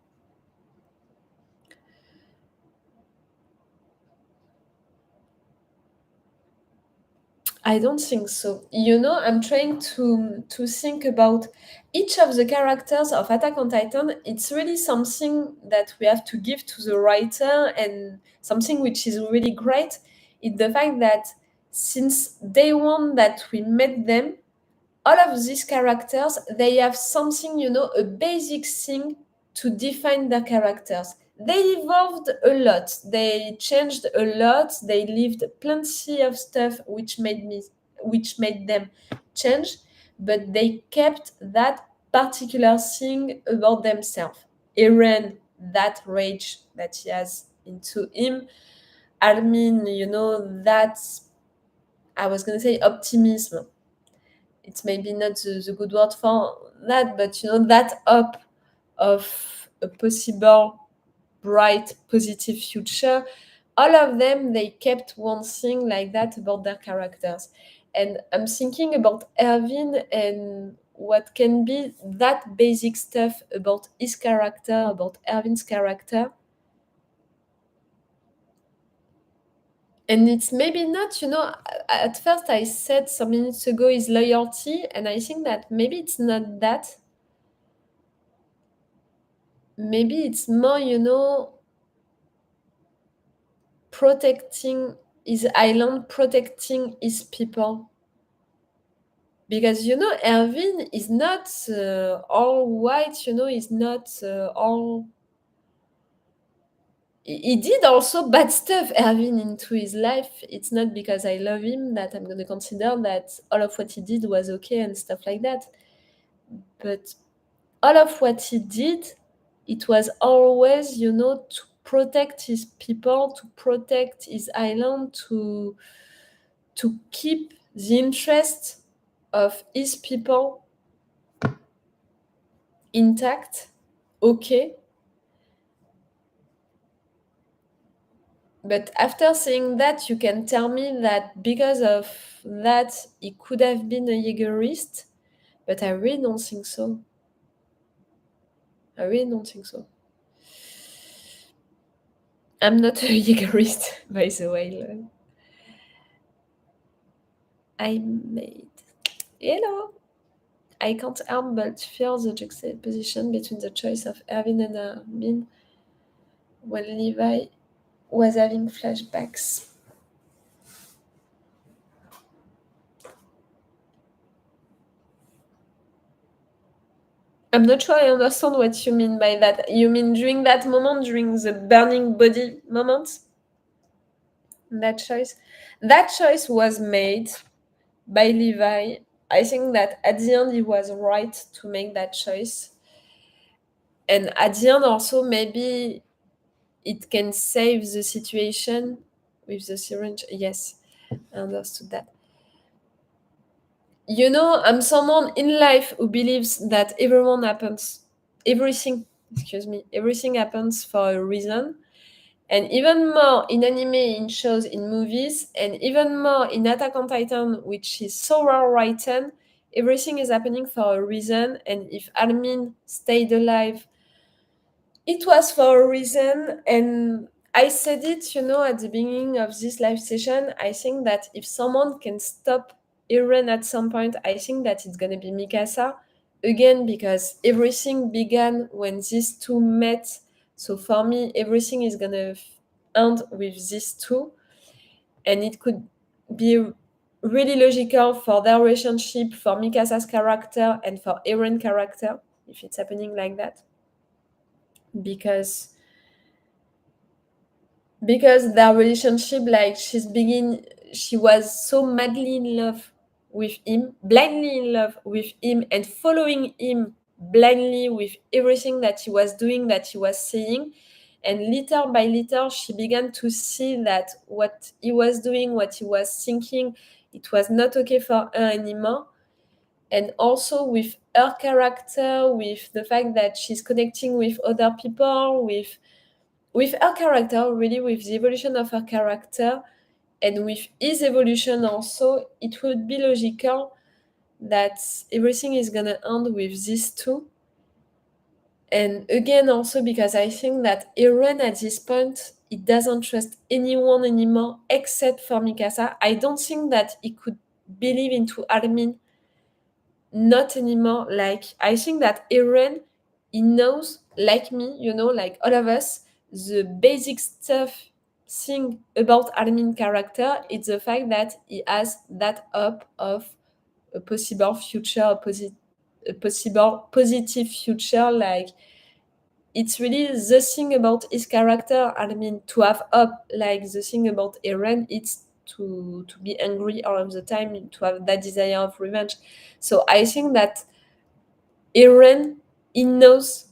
I don't think so. I'm trying to think about each of the characters of Attack on Titan. It's really something that we have to give to the writer, and something which is really great is the fact that since day one that we met them, all of these characters, they have something, a basic thing to define their characters. They evolved a lot, they changed a lot, they lived plenty of stuff which made them change, but they kept that particular thing about themselves. Eren, that rage that he has into him. Armin, that, I was gonna say, optimism. It's maybe not the good word for that, but that hope of a possible bright, positive future. All of them, they kept one thing like that about their characters. And I'm thinking about Erwin and what can be that basic stuff about his character, about Erwin's character. And it's maybe not, at first I said some minutes ago is loyalty, and I think that maybe it's not that. Maybe it's more, protecting his island, protecting his people. Because, Erwin is not all white, he's not all. He did also bad stuff, Erwin, into his life. It's not because I love him that I'm going to consider that all of what he did was okay and stuff like that. But all of what he did, it was always, to protect his people, to protect his island, to keep the interest of his people intact, okay. But after saying that, you can tell me that because of that, he could have been a Jaegerist, but I really don't think so. I really don't think so. I'm not a Jaegerist, by the way. I made. Hello! I can't help but feel the juxtaposition between the choice of Erwin and Armin when Levi was having flashbacks. I'm not sure I understand what you mean by that. You mean during that moment, during the burning body moment? That choice? That choice was made by Levi. I think that at the end he was right to make that choice. And at the end also maybe it can save the situation with the syringe. Yes, I understood that. You know, I'm someone in life who believes that everything happens for a reason. And even more in anime, in shows, in movies, and even more in Attack on Titan, which is so well written, everything is happening for a reason. And if Armin stayed alive, it was for a reason. And I said it, at the beginning of this live session. I think that if someone can stop Eren at some point, I think that it's going to be Mikasa. Again, because everything began when these two met. So for me, everything is going to end with these two. And it could be really logical for their relationship, for Mikasa's character, and for Eren's character, if it's happening like that. Because their relationship, like she was so madly in love with him, blindly in love with him, and following him blindly with everything that he was doing, that he was saying. And little by little she began to see that what he was doing, what he was thinking, it was not okay for her anymore. And also with her character, with the fact that she's connecting with other people, with her character, really, with the evolution of her character, and with his evolution also, it would be logical that everything is gonna end with these two. And again, also because I think that Eren at this point, he doesn't trust anyone anymore except for Mikasa. I don't think that he could believe into Armin, not anymore. Like, I think that Eren, he knows, like me, like all of us, the basic thing about Armin character, it's the fact that he has that hope of a possible future, a possible positive future. Like, it's really the thing about his character. I mean, to have hope, like the thing about Eren, it's to be angry all of the time, to have that desire of revenge. So I think that Eren, he knows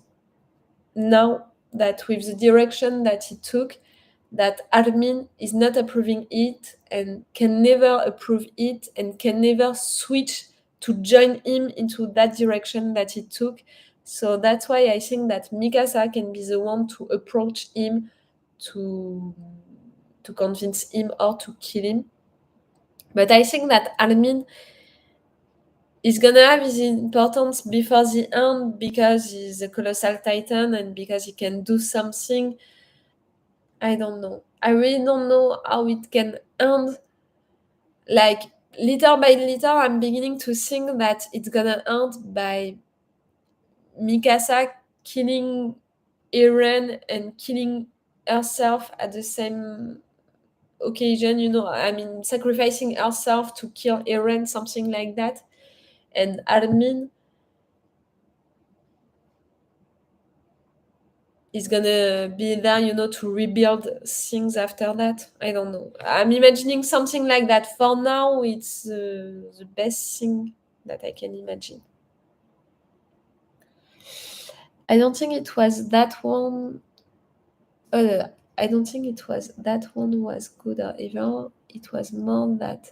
now that with the direction that he took, that Armin is not approving it and can never approve it and can never switch to join him into that direction that he took. So that's why I think that Mikasa can be the one to approach him, to convince him or to kill him. But I think that Armin is gonna have his importance before the end because he's a colossal titan and because he can do something. I don't know. I really don't know how it can end. Like, little by little, I'm beginning to think that it's gonna end by Mikasa killing Eren and killing herself at the same occasion, I mean, sacrificing herself to kill Eren, something like that. And Armin is gonna be there, to rebuild things after that. I don't know. I'm imagining something like that. For now, it's the best thing that I can imagine. I don't think it was that one. I don't think it was that one was good or evil. It was more that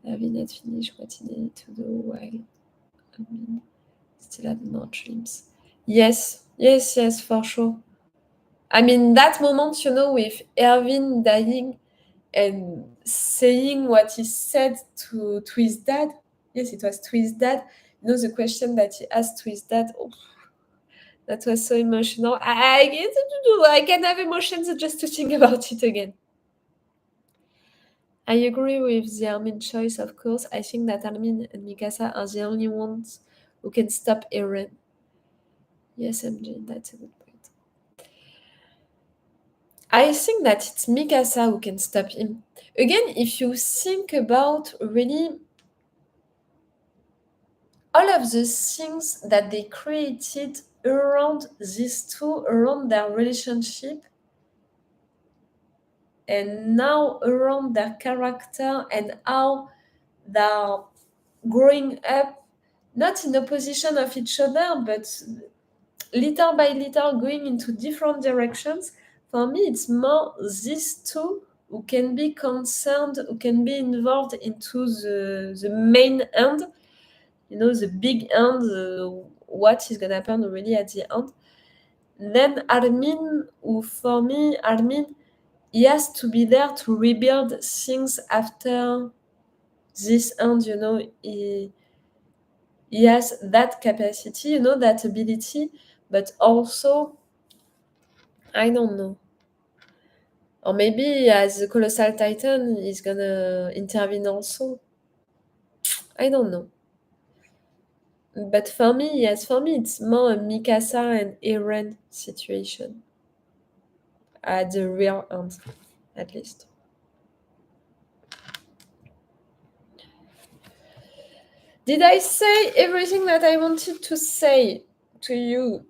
having not finished what he needed to do while I mean, still had more dreams. Yes, yes, yes, for sure. I mean, that moment, with Erwin dying and saying what he said to his dad. Yes, it was to his dad. The question that he asked to his dad. Oh, that was so emotional. I can have emotions just to think about it again. I agree with the Armin choice, of course. I think that Armin and Mikasa are the only ones who can stop Eren. Yes, MJ, that's a good point. I think that it's Mikasa who can stop him. Again, if you think about really all of the things that they created around these two, around their relationship, and now around their character and how they're growing up, not in opposition of each other, but little by little going into different directions. For me, it's more these two who can be concerned, who can be involved into the main end, the big end, what is going to happen really at the end. Then Armin, who for me, Armin, he has to be there to rebuild things after this end, he has that capacity, that ability, but also, I don't know. Or maybe as the Colossal Titan, he's gonna intervene also. I don't know. But for me, yes, for me, it's more a Mikasa and Eren situation at the real end, at least. Did I say everything that I wanted to say to you?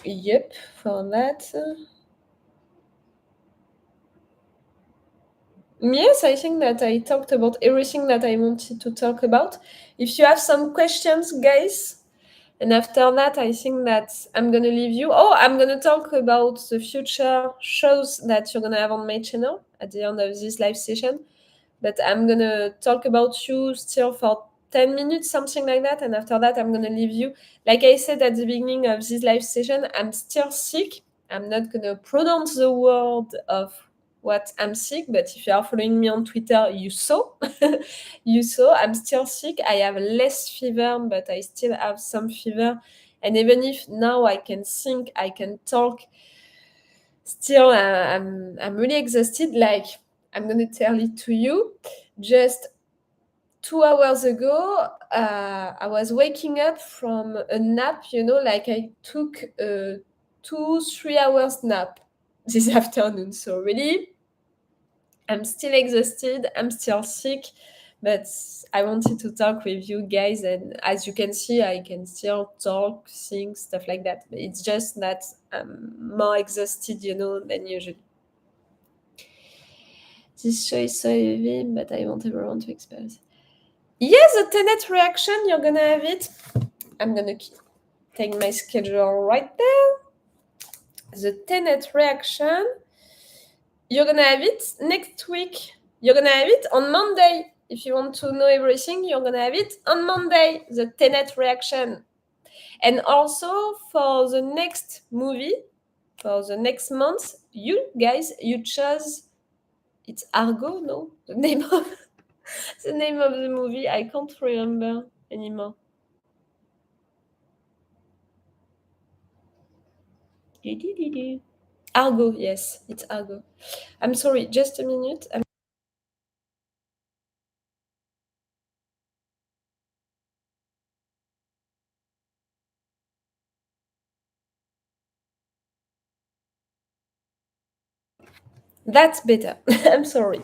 Yep, for that. Yes, I think that I talked about everything that I wanted to talk about. If you have some questions, guys, and after that, I think that I'm going to leave you. Oh, I'm going to talk about the future shows that you're going to have on my channel at the end of this live session. But I'm going to talk about you still for 10 minutes, something like that. And after that, I'm going to leave you. Like I said at the beginning of this live session, I'm still sick. I'm not going to pronounce the word of what I'm sick, but if you are following me on Twitter, you saw. You saw I'm still sick. I have less fever, but I still have some fever. And even if now I can think, I can talk, still I'm really exhausted. Like, I'm gonna tell it to you. Just 2 hours ago, I was waking up from a nap. Like I took a 2-3 hours nap this afternoon. So really, I'm still exhausted. I'm still sick, but I wanted to talk with you guys. And as you can see, I can still talk, sing, stuff like that. But it's just that I'm more exhausted, than usual. This show is so heavy, but I want everyone to experience. Yes, the Tenet reaction, you're gonna have it. I'm gonna take my schedule right there. The Tenet reaction, you're gonna have it next week. You're gonna have it on Monday. If you want to know everything, you're gonna have it on Monday, the Tenet reaction. And also for the next movie, for the next month, you guys, you chose, it's Argo, no? The name of the movie, I can't remember anymore. Argo, yes, it's Argo. I'm sorry, just a minute. That's better. I'm sorry.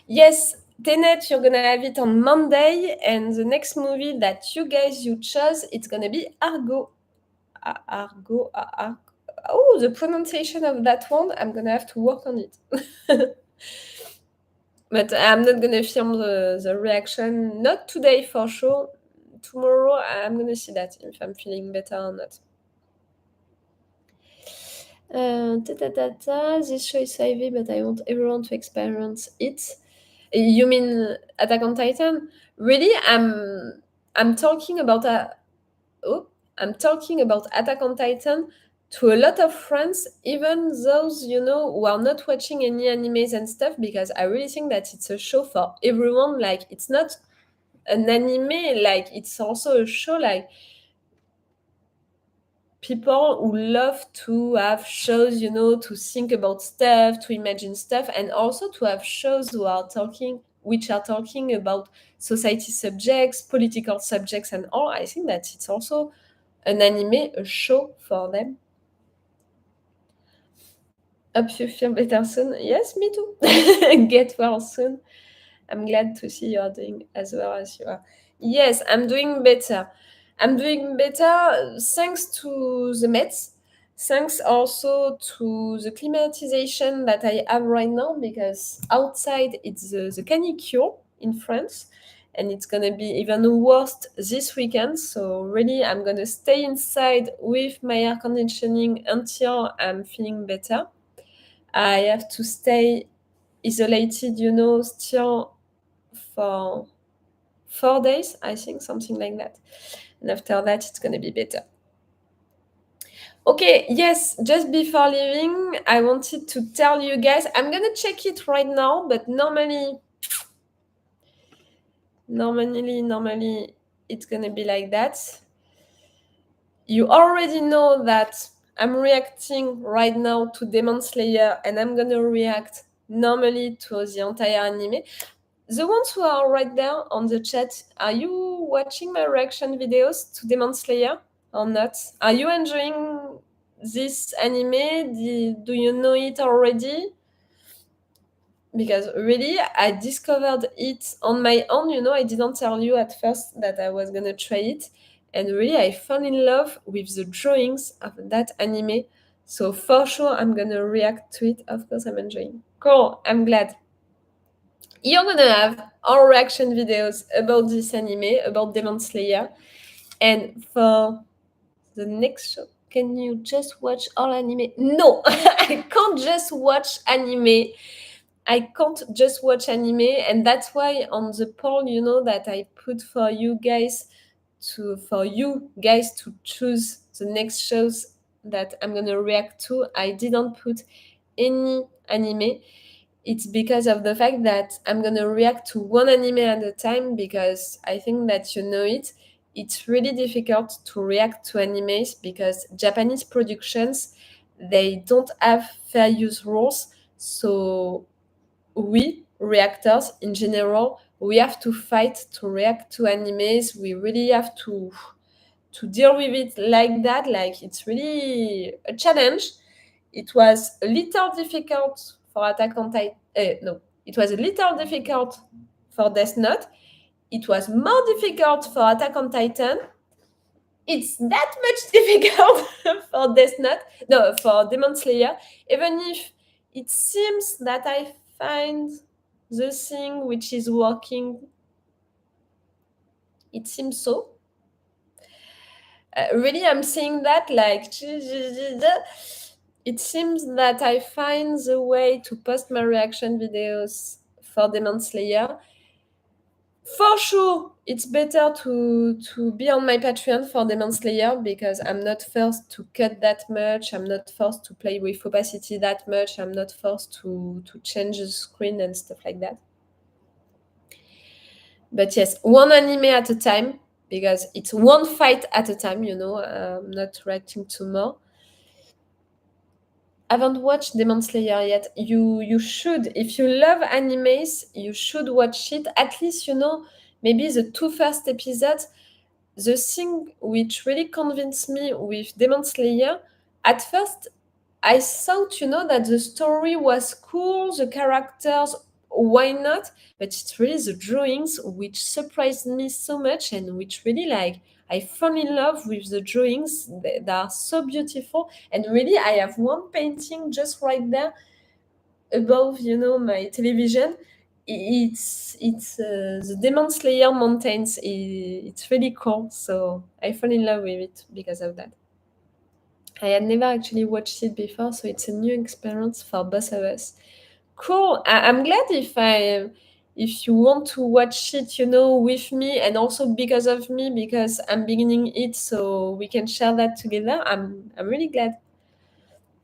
Yes, Tenet, you're gonna have it on Monday, and the next movie that you chose, it's gonna be Argo. Argo. Oh, the pronunciation of that one, I'm gonna have to work on it. But I'm not gonna film the reaction. Not today for sure. Tomorrow I'm gonna see that if I'm feeling better or not. This show is heavy, but I want everyone to experience it. You mean Attack on Titan? Really? I'm talking about I'm talking about Attack on Titan to a lot of friends, even those who are not watching any animes and stuff, because I really think that it's a show for everyone. Like, it's not an anime, like it's also a show, like people who love to have shows, to think about stuff, to imagine stuff, and also to have shows which are talking about society subjects, political subjects, and all. I think that it's also an anime, a show for them. Hope you feel better soon. Yes, me too. Get well soon. I'm glad to see you're doing as well as you are. Yes, I'm doing better. I'm doing better thanks to the meds. Thanks also to the climatization that I have right now, because outside it's the canicule in France. and it's gonna be even worse this weekend. So really, I'm gonna stay inside with my air conditioning until I'm feeling better. I have to stay isolated, still for 4 days, I think, something like that. And after that, it's gonna be better. Okay, yes, just before leaving, I wanted to tell you guys, I'm gonna check it right now, but normally it's gonna be like that. You already know that I'm reacting right now to Demon Slayer, and I'm gonna react normally to the entire anime. The ones who are right there on the chat, are you watching my reaction videos to Demon Slayer or not? Are you enjoying this anime? Do you know it already? Because really, I discovered it on my own. I didn't tell you at first that I was gonna try it. And really, I fell in love with the drawings of that anime. So for sure, I'm gonna react to it. Of course, I'm enjoying. Cool, I'm glad. You're gonna have our reaction videos about this anime, about Demon Slayer. And for the next show, can you just watch all anime? No, I can't just watch anime. I can't just watch anime, and that's why on the poll, that I put for you guys to choose the next shows that I'm gonna react to, I didn't put any anime. It's because of the fact that I'm gonna react to one anime at a time, because I think that it's really difficult to react to animes because Japanese productions, they don't have fair use rules. So we reactors in general, we have to fight to react to animes. We really have to deal with it like that. Like, it's really a challenge. It was a little difficult for Attack on Titan. No, it was a little difficult for Death Note. It was more difficult for Attack on Titan. It's that much difficult for Death Note. No, for Demon Slayer. Even if it seems that I find the thing which is working, it seems so. Really, I'm seeing that, like, it seems that I find the way to post my reaction videos for Demon Slayer. For sure, it's better to be on my Patreon for Demon Slayer, because I'm not forced to cut that much. I'm not forced to play with opacity that much. I'm not forced to change the screen and stuff like that. But yes, one anime at a time, because it's one fight at a time, I'm not reacting to more. I haven't watched Demon Slayer yet. You should. If you love animes, you should watch it. At least, maybe the two first episodes. The thing which really convinced me with Demon Slayer, at first, I thought, that the story was cool, the characters, why not? But it's really the drawings which surprised me so much, and which really, like, I fell in love with the drawings. They are so beautiful. And really, I have one painting just right there above, my television. It's the Demon Slayer Mountains. It's really cool. So I fell in love with it because of that. I had never actually watched it before, so it's a new experience for both of us. Cool. I'm glad if you want to watch it, with me, and also because of me, because I'm beginning it, so we can share that together. I'm really glad.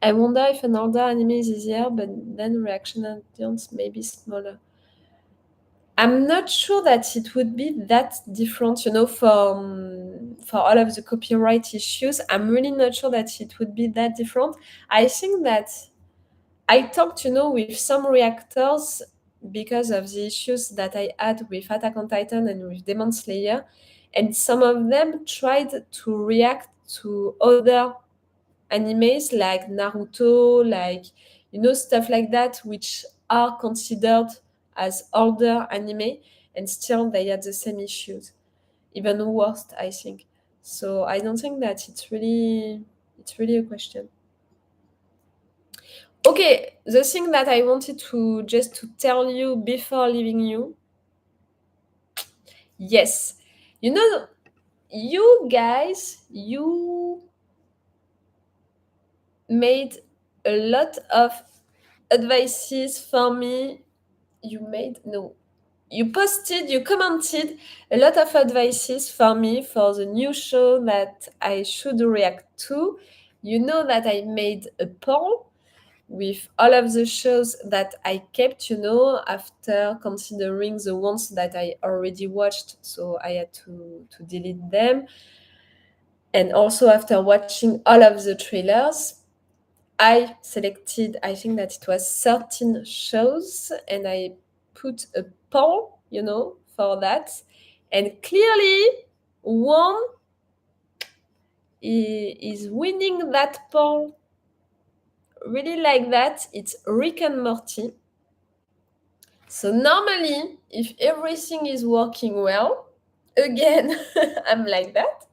I wonder if an older anime is easier, but then reaction audience may be smaller. I'm not sure that it would be that different, for all of the copyright issues. I'm really not sure that it would be that different. I think that I talked, with some reactors because of the issues that I had with Attack on Titan and with Demon Slayer, and some of them tried to react to other animes like Naruto, like, stuff like that, which are considered as older anime, and still they had the same issues, even worse, I think. So I don't think that it's really a question. Okay, the thing that I wanted to just to tell you before leaving you, Yes. You know, you guys, you made a lot of advices for me. You made, no, you posted, you commented a lot of advices for me for the new show that I should react to. You know that I made a poll with all of the shows that I kept, after considering the ones that I already watched. So I had to delete them. And also after watching all of the trailers, I selected, I think that it was 13 shows, and I put a poll, for that. And clearly, one is winning that poll really like that. It's Rick and Morty. So normally, if everything is working well, again, I'm like that.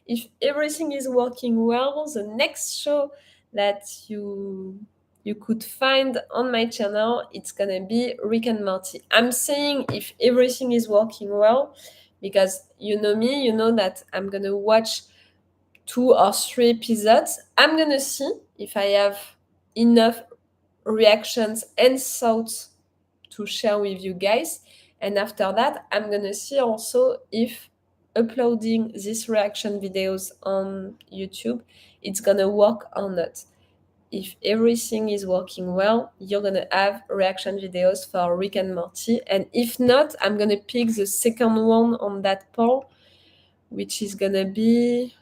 If everything is working well, the next show that you could find on my channel, it's gonna be Rick and Morty. I'm saying if everything is working well, because you know me, you know that I'm gonna watch 2 or 3 episodes. I'm gonna see if I have enough reactions and thoughts to share with you guys. And after that, I'm gonna see also if uploading these reaction videos on YouTube, it's gonna work or not. If everything is working well, you're gonna have reaction videos for Rick and Morty. And if not, I'm gonna pick the second one on that poll, which is gonna be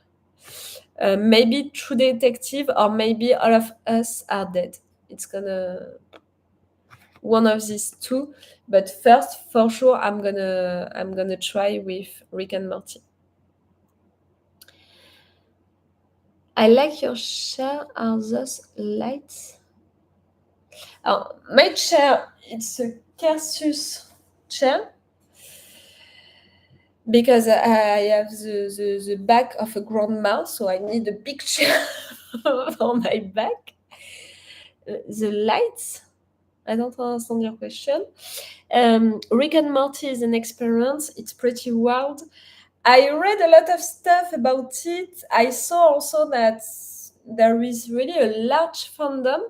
maybe True Detective, or maybe All of Us Are Dead. It's gonna one of these two, but first, for sure, I'm gonna try with Rick and Morty. I like your chair. Are those lights? My chair, it's a Cursus chair because I have the back of a grandma, so I need a big chair for my back. The lights, I don't understand your question. Rick and Morty is an experience. It's pretty wild. I read a lot of stuff about it. I saw also that there is really a large fandom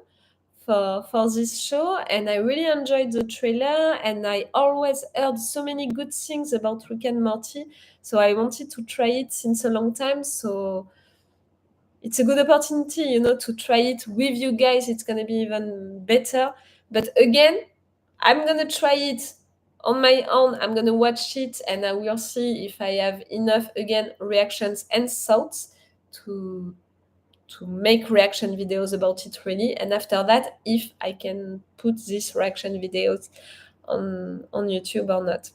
for this show, and I really enjoyed the trailer, and I always heard so many good things about Rick and Morty, so I wanted to try it since a long time. So it's a good opportunity, to try it with you guys. It's gonna be even better. But again, I'm gonna try it on my own. I'm gonna watch it, and I will see if I have enough, again, reactions and thoughts to make reaction videos about it really. And after that, if I can put these reaction videos on YouTube or not.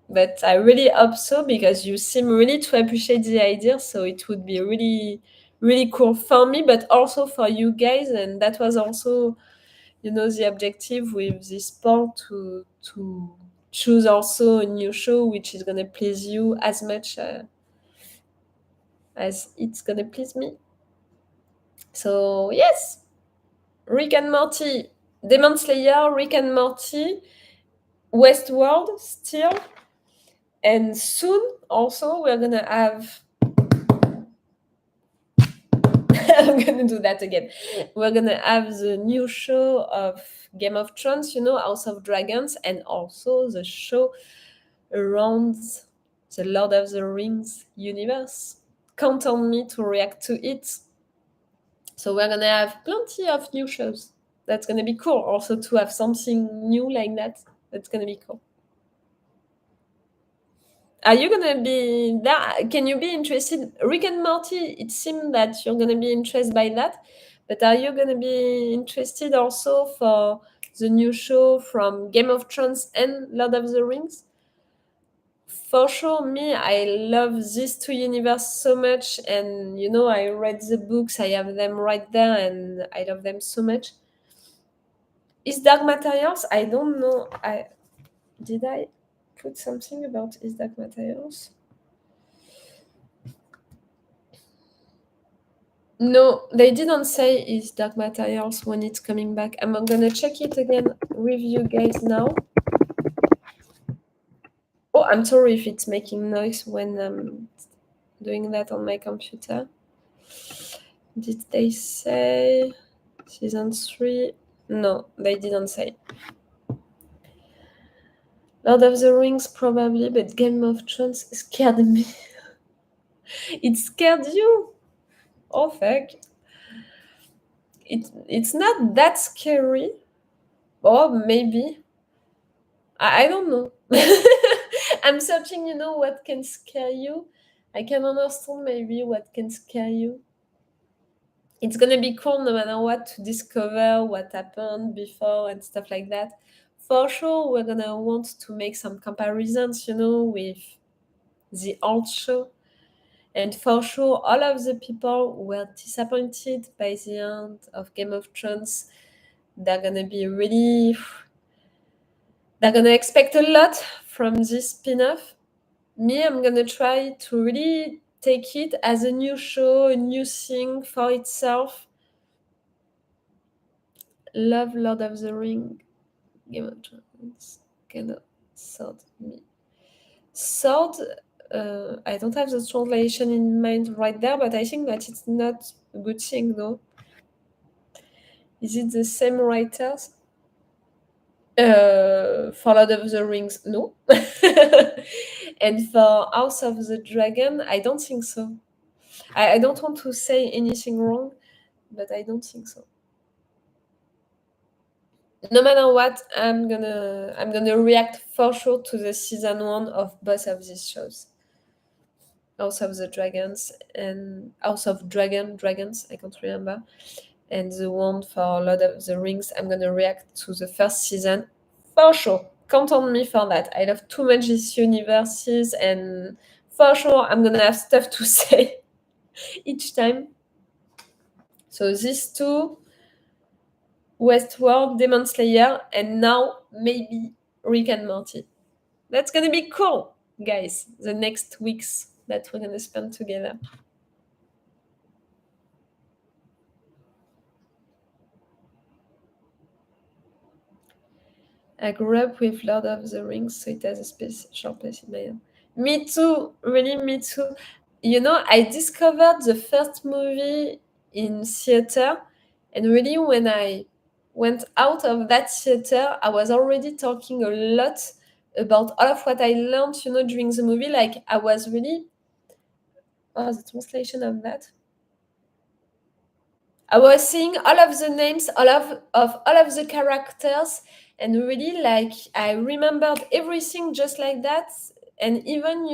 But I really hope so, because you seem really to appreciate the idea. So it would be really, really cool for me, but also for you guys. And that was also, the objective with this poll, to choose also a new show which is gonna please you as much as it's gonna please me. So yes, Rick and Morty, Demon Slayer, Rick and Morty, Westworld still, and soon also we're gonna have. I'm gonna do that again. We're gonna have the new show of Game of Thrones, House of Dragons, and also the show around the Lord of the Rings universe. Count on me to react to it. So we're gonna have plenty of new shows. That's gonna be cool. Also to have something new like that. That's gonna be cool. Are you gonna be there? Can you be interested? Rick and Morty, it seems that you're gonna be interested by that. But are you gonna be interested also for the new show from Game of Thrones and Lord of the Rings? For sure, me, I love these two universes so much, and I read the books, I have them right there, and I love them so much. Is Dark Materials? I don't know. Did I put something about Is Dark Materials? No, they didn't say Is Dark Materials when it's coming back. I'm gonna check it again with you guys now. Oh, I'm sorry if it's making noise when I'm doing that on my computer. Did they say season 3? No, they didn't say. Lord of the Rings probably, but Game of Thrones scared me. It scared you? Oh fuck. It's not that scary. Or maybe. I don't know. I'm searching, what can scare you. I can understand maybe what can scare you. It's gonna be cool no matter what to discover what happened before and stuff like that. For sure, we're gonna want to make some comparisons, with the old show. And for sure, all of the people who were disappointed by the end of Game of Thrones, they're gonna be really. They're gonna expect a lot from this spin-off. Me, I'm gonna try to really take it as a new show, a new thing for itself. Love Lord of the Ring, Game of Thrones, cannot sword me. Sword, I don't have the translation in mind right there, but I think that it's not a good thing, no? Is it the same writers? For Lord of the Rings, no. And for House of the Dragon, I don't think so. I don't want to say anything wrong, but I don't think so. No matter what, I'm gonna react for sure to the season 1 of both of these shows. House of the Dragons and House of Dragons, I can't remember. And the one for Lord of the Rings, I'm gonna react to the first season for sure. Count on me for that. I love too much these universes, and for sure I'm gonna have stuff to say each time. So these two, Westworld, Demon Slayer, and now maybe Rick and Morty. That's gonna be cool, guys, the next weeks that we're gonna spend together. I grew up with Lord of the Rings, so it has a special place in my heart. Me too, really, me too. I discovered the first movie in theater, and really, when I went out of that theater, I was already talking a lot about all of what I learned, during the movie. Like, I was really. Oh, the translation of that. I was seeing all of the names, of all of the characters, and really, like, I remembered everything just like that, and even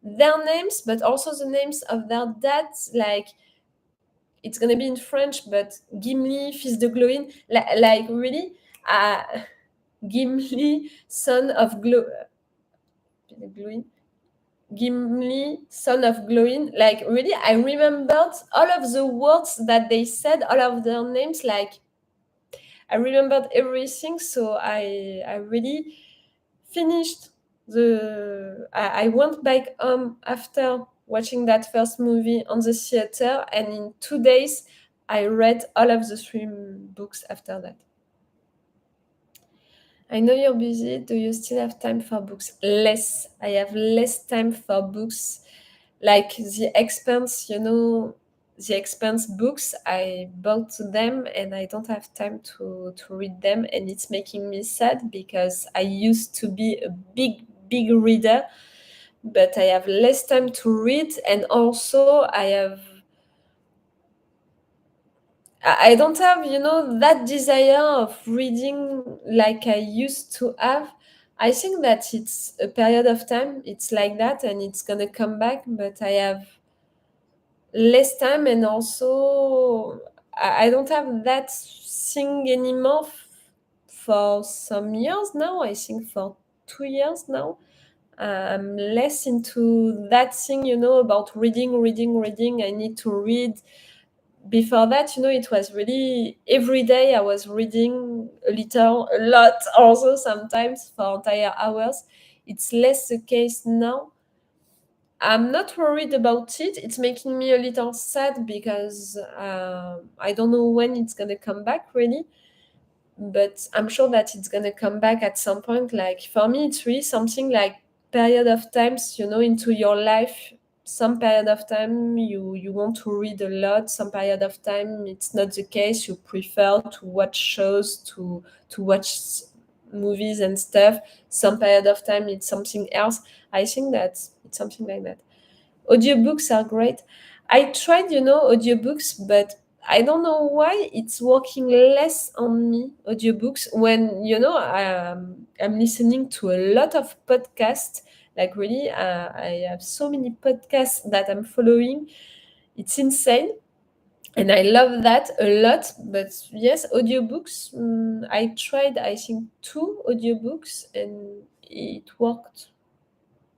their names, but also the names of their dads. Like, it's gonna be in French, but Gimli, fils de Glowin, like really, uh, Gimli, son of Glowin. Gimli, son of Glowin, like really, I remembered all of the words that they said, all of their names, like I remembered everything. So I really finished I went back home after watching that first movie on the theater, and in 2 days I read all of the 3 books after that. I know you're busy. Do you still have time for books? Less. I have less time for books. Like The Expanse, The Expanse books, I bought them and I don't have time to read them. And it's making me sad because I used to be a big, big reader, but I have less time to read. And also I don't have, that desire of reading like I used to have. I think that it's a period of time. It's like that and it's going to come back, but I have less time, and also I don't have that thing anymore for some years now. I think for 2 years now. I'm less into that thing, about reading. I need to read. Before that, it was really every day I was reading a little, a lot, also sometimes for entire hours. It's less the case now. I'm not worried about it. It's making me a little sad because I don't know when it's gonna come back really, but I'm sure that it's gonna come back at some point. Like for me, it's really something like period of times, into your life. Some period of time you want to read a lot. Some period of time it's not the case. You prefer to watch shows, to watch movies and stuff. Some period of time it's something else. I think that it's something like that. Audiobooks are great. I tried, audiobooks, but I don't know why it's working less on me, audiobooks, when, I'm listening to a lot of podcasts. Like, really, I have so many podcasts that I'm following. It's insane. And I love that a lot. But yes, audiobooks, I tried, I think, 2 audiobooks, and it worked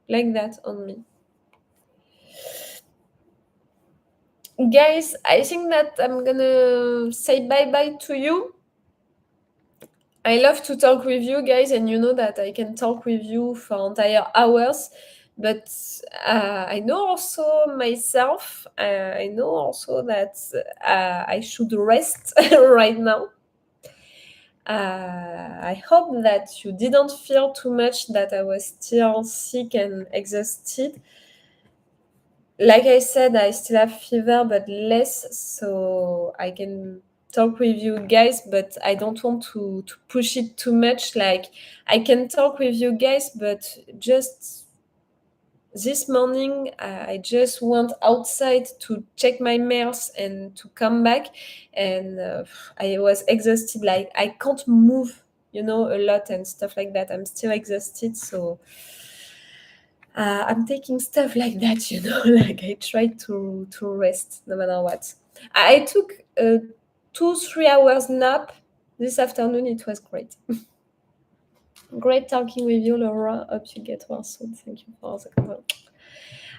like that on me. Guys, I think that I'm gonna say bye bye to you. I love to talk with you guys, and you know that I can talk with you for entire hours. But I know also myself, I know also that I should rest right now. I hope that you didn't feel too much that I was still sick and exhausted. Like I said, I still have fever, but less, so I can talk with you guys, but I don't want to push it too much. Like, I can talk with you guys, but just this morning, I just went outside to check my mails and to come back, and I was exhausted. Like, I can't move, a lot and stuff like that. I'm still exhausted, so I'm taking stuff like that, like I try to rest no matter what. I took a 2-3 hours nap this afternoon. It was great. Great talking with you, Laura. Hope you get well soon. Thank you for the comment.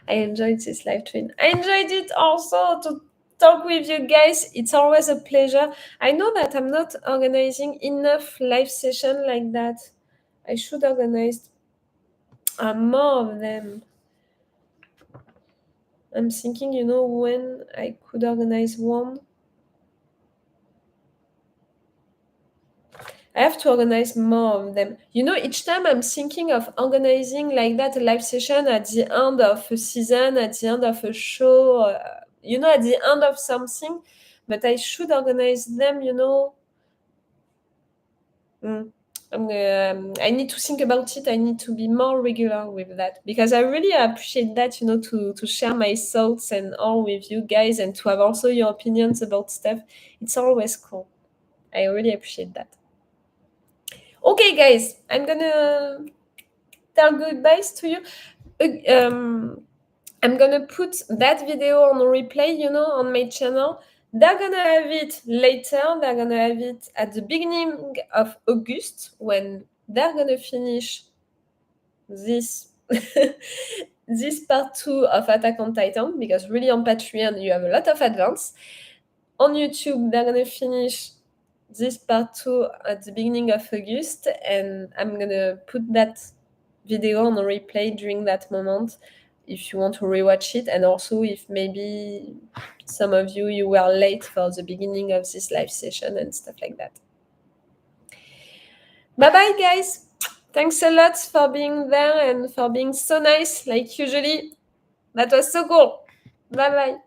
I enjoyed this live stream. I enjoyed it also to talk with you guys. It's always a pleasure. I know that I'm not organizing enough live session like that. I should organize more of them. I'm thinking, when I could organize one. I have to organize more of them. Each time I'm thinking of organizing like that a live session at the end of a season, at the end of a show, at the end of something. But I should organize them. Mm. I need to think about it. I need to be more regular with that, because I really appreciate that, to share my thoughts and all with you guys, and to have also your opinions about stuff. It's always cool. I really appreciate that. Okay, guys, I'm gonna tell goodbyes to you. I'm gonna put that video on replay, on my channel. They're gonna have it later. They're gonna have it at the beginning of August, when they're gonna finish this this part 2 of Attack on Titan, because really on Patreon you have a lot of advance. On YouTube, they're gonna finish this part 2 at the beginning of August, and I'm gonna put that video on a replay during that moment if you want to rewatch it, and also if maybe some of you were late for the beginning of this live session and stuff like that. Bye bye, guys. Thanks a lot for being there and for being so nice, like usually. That was so cool. Bye bye.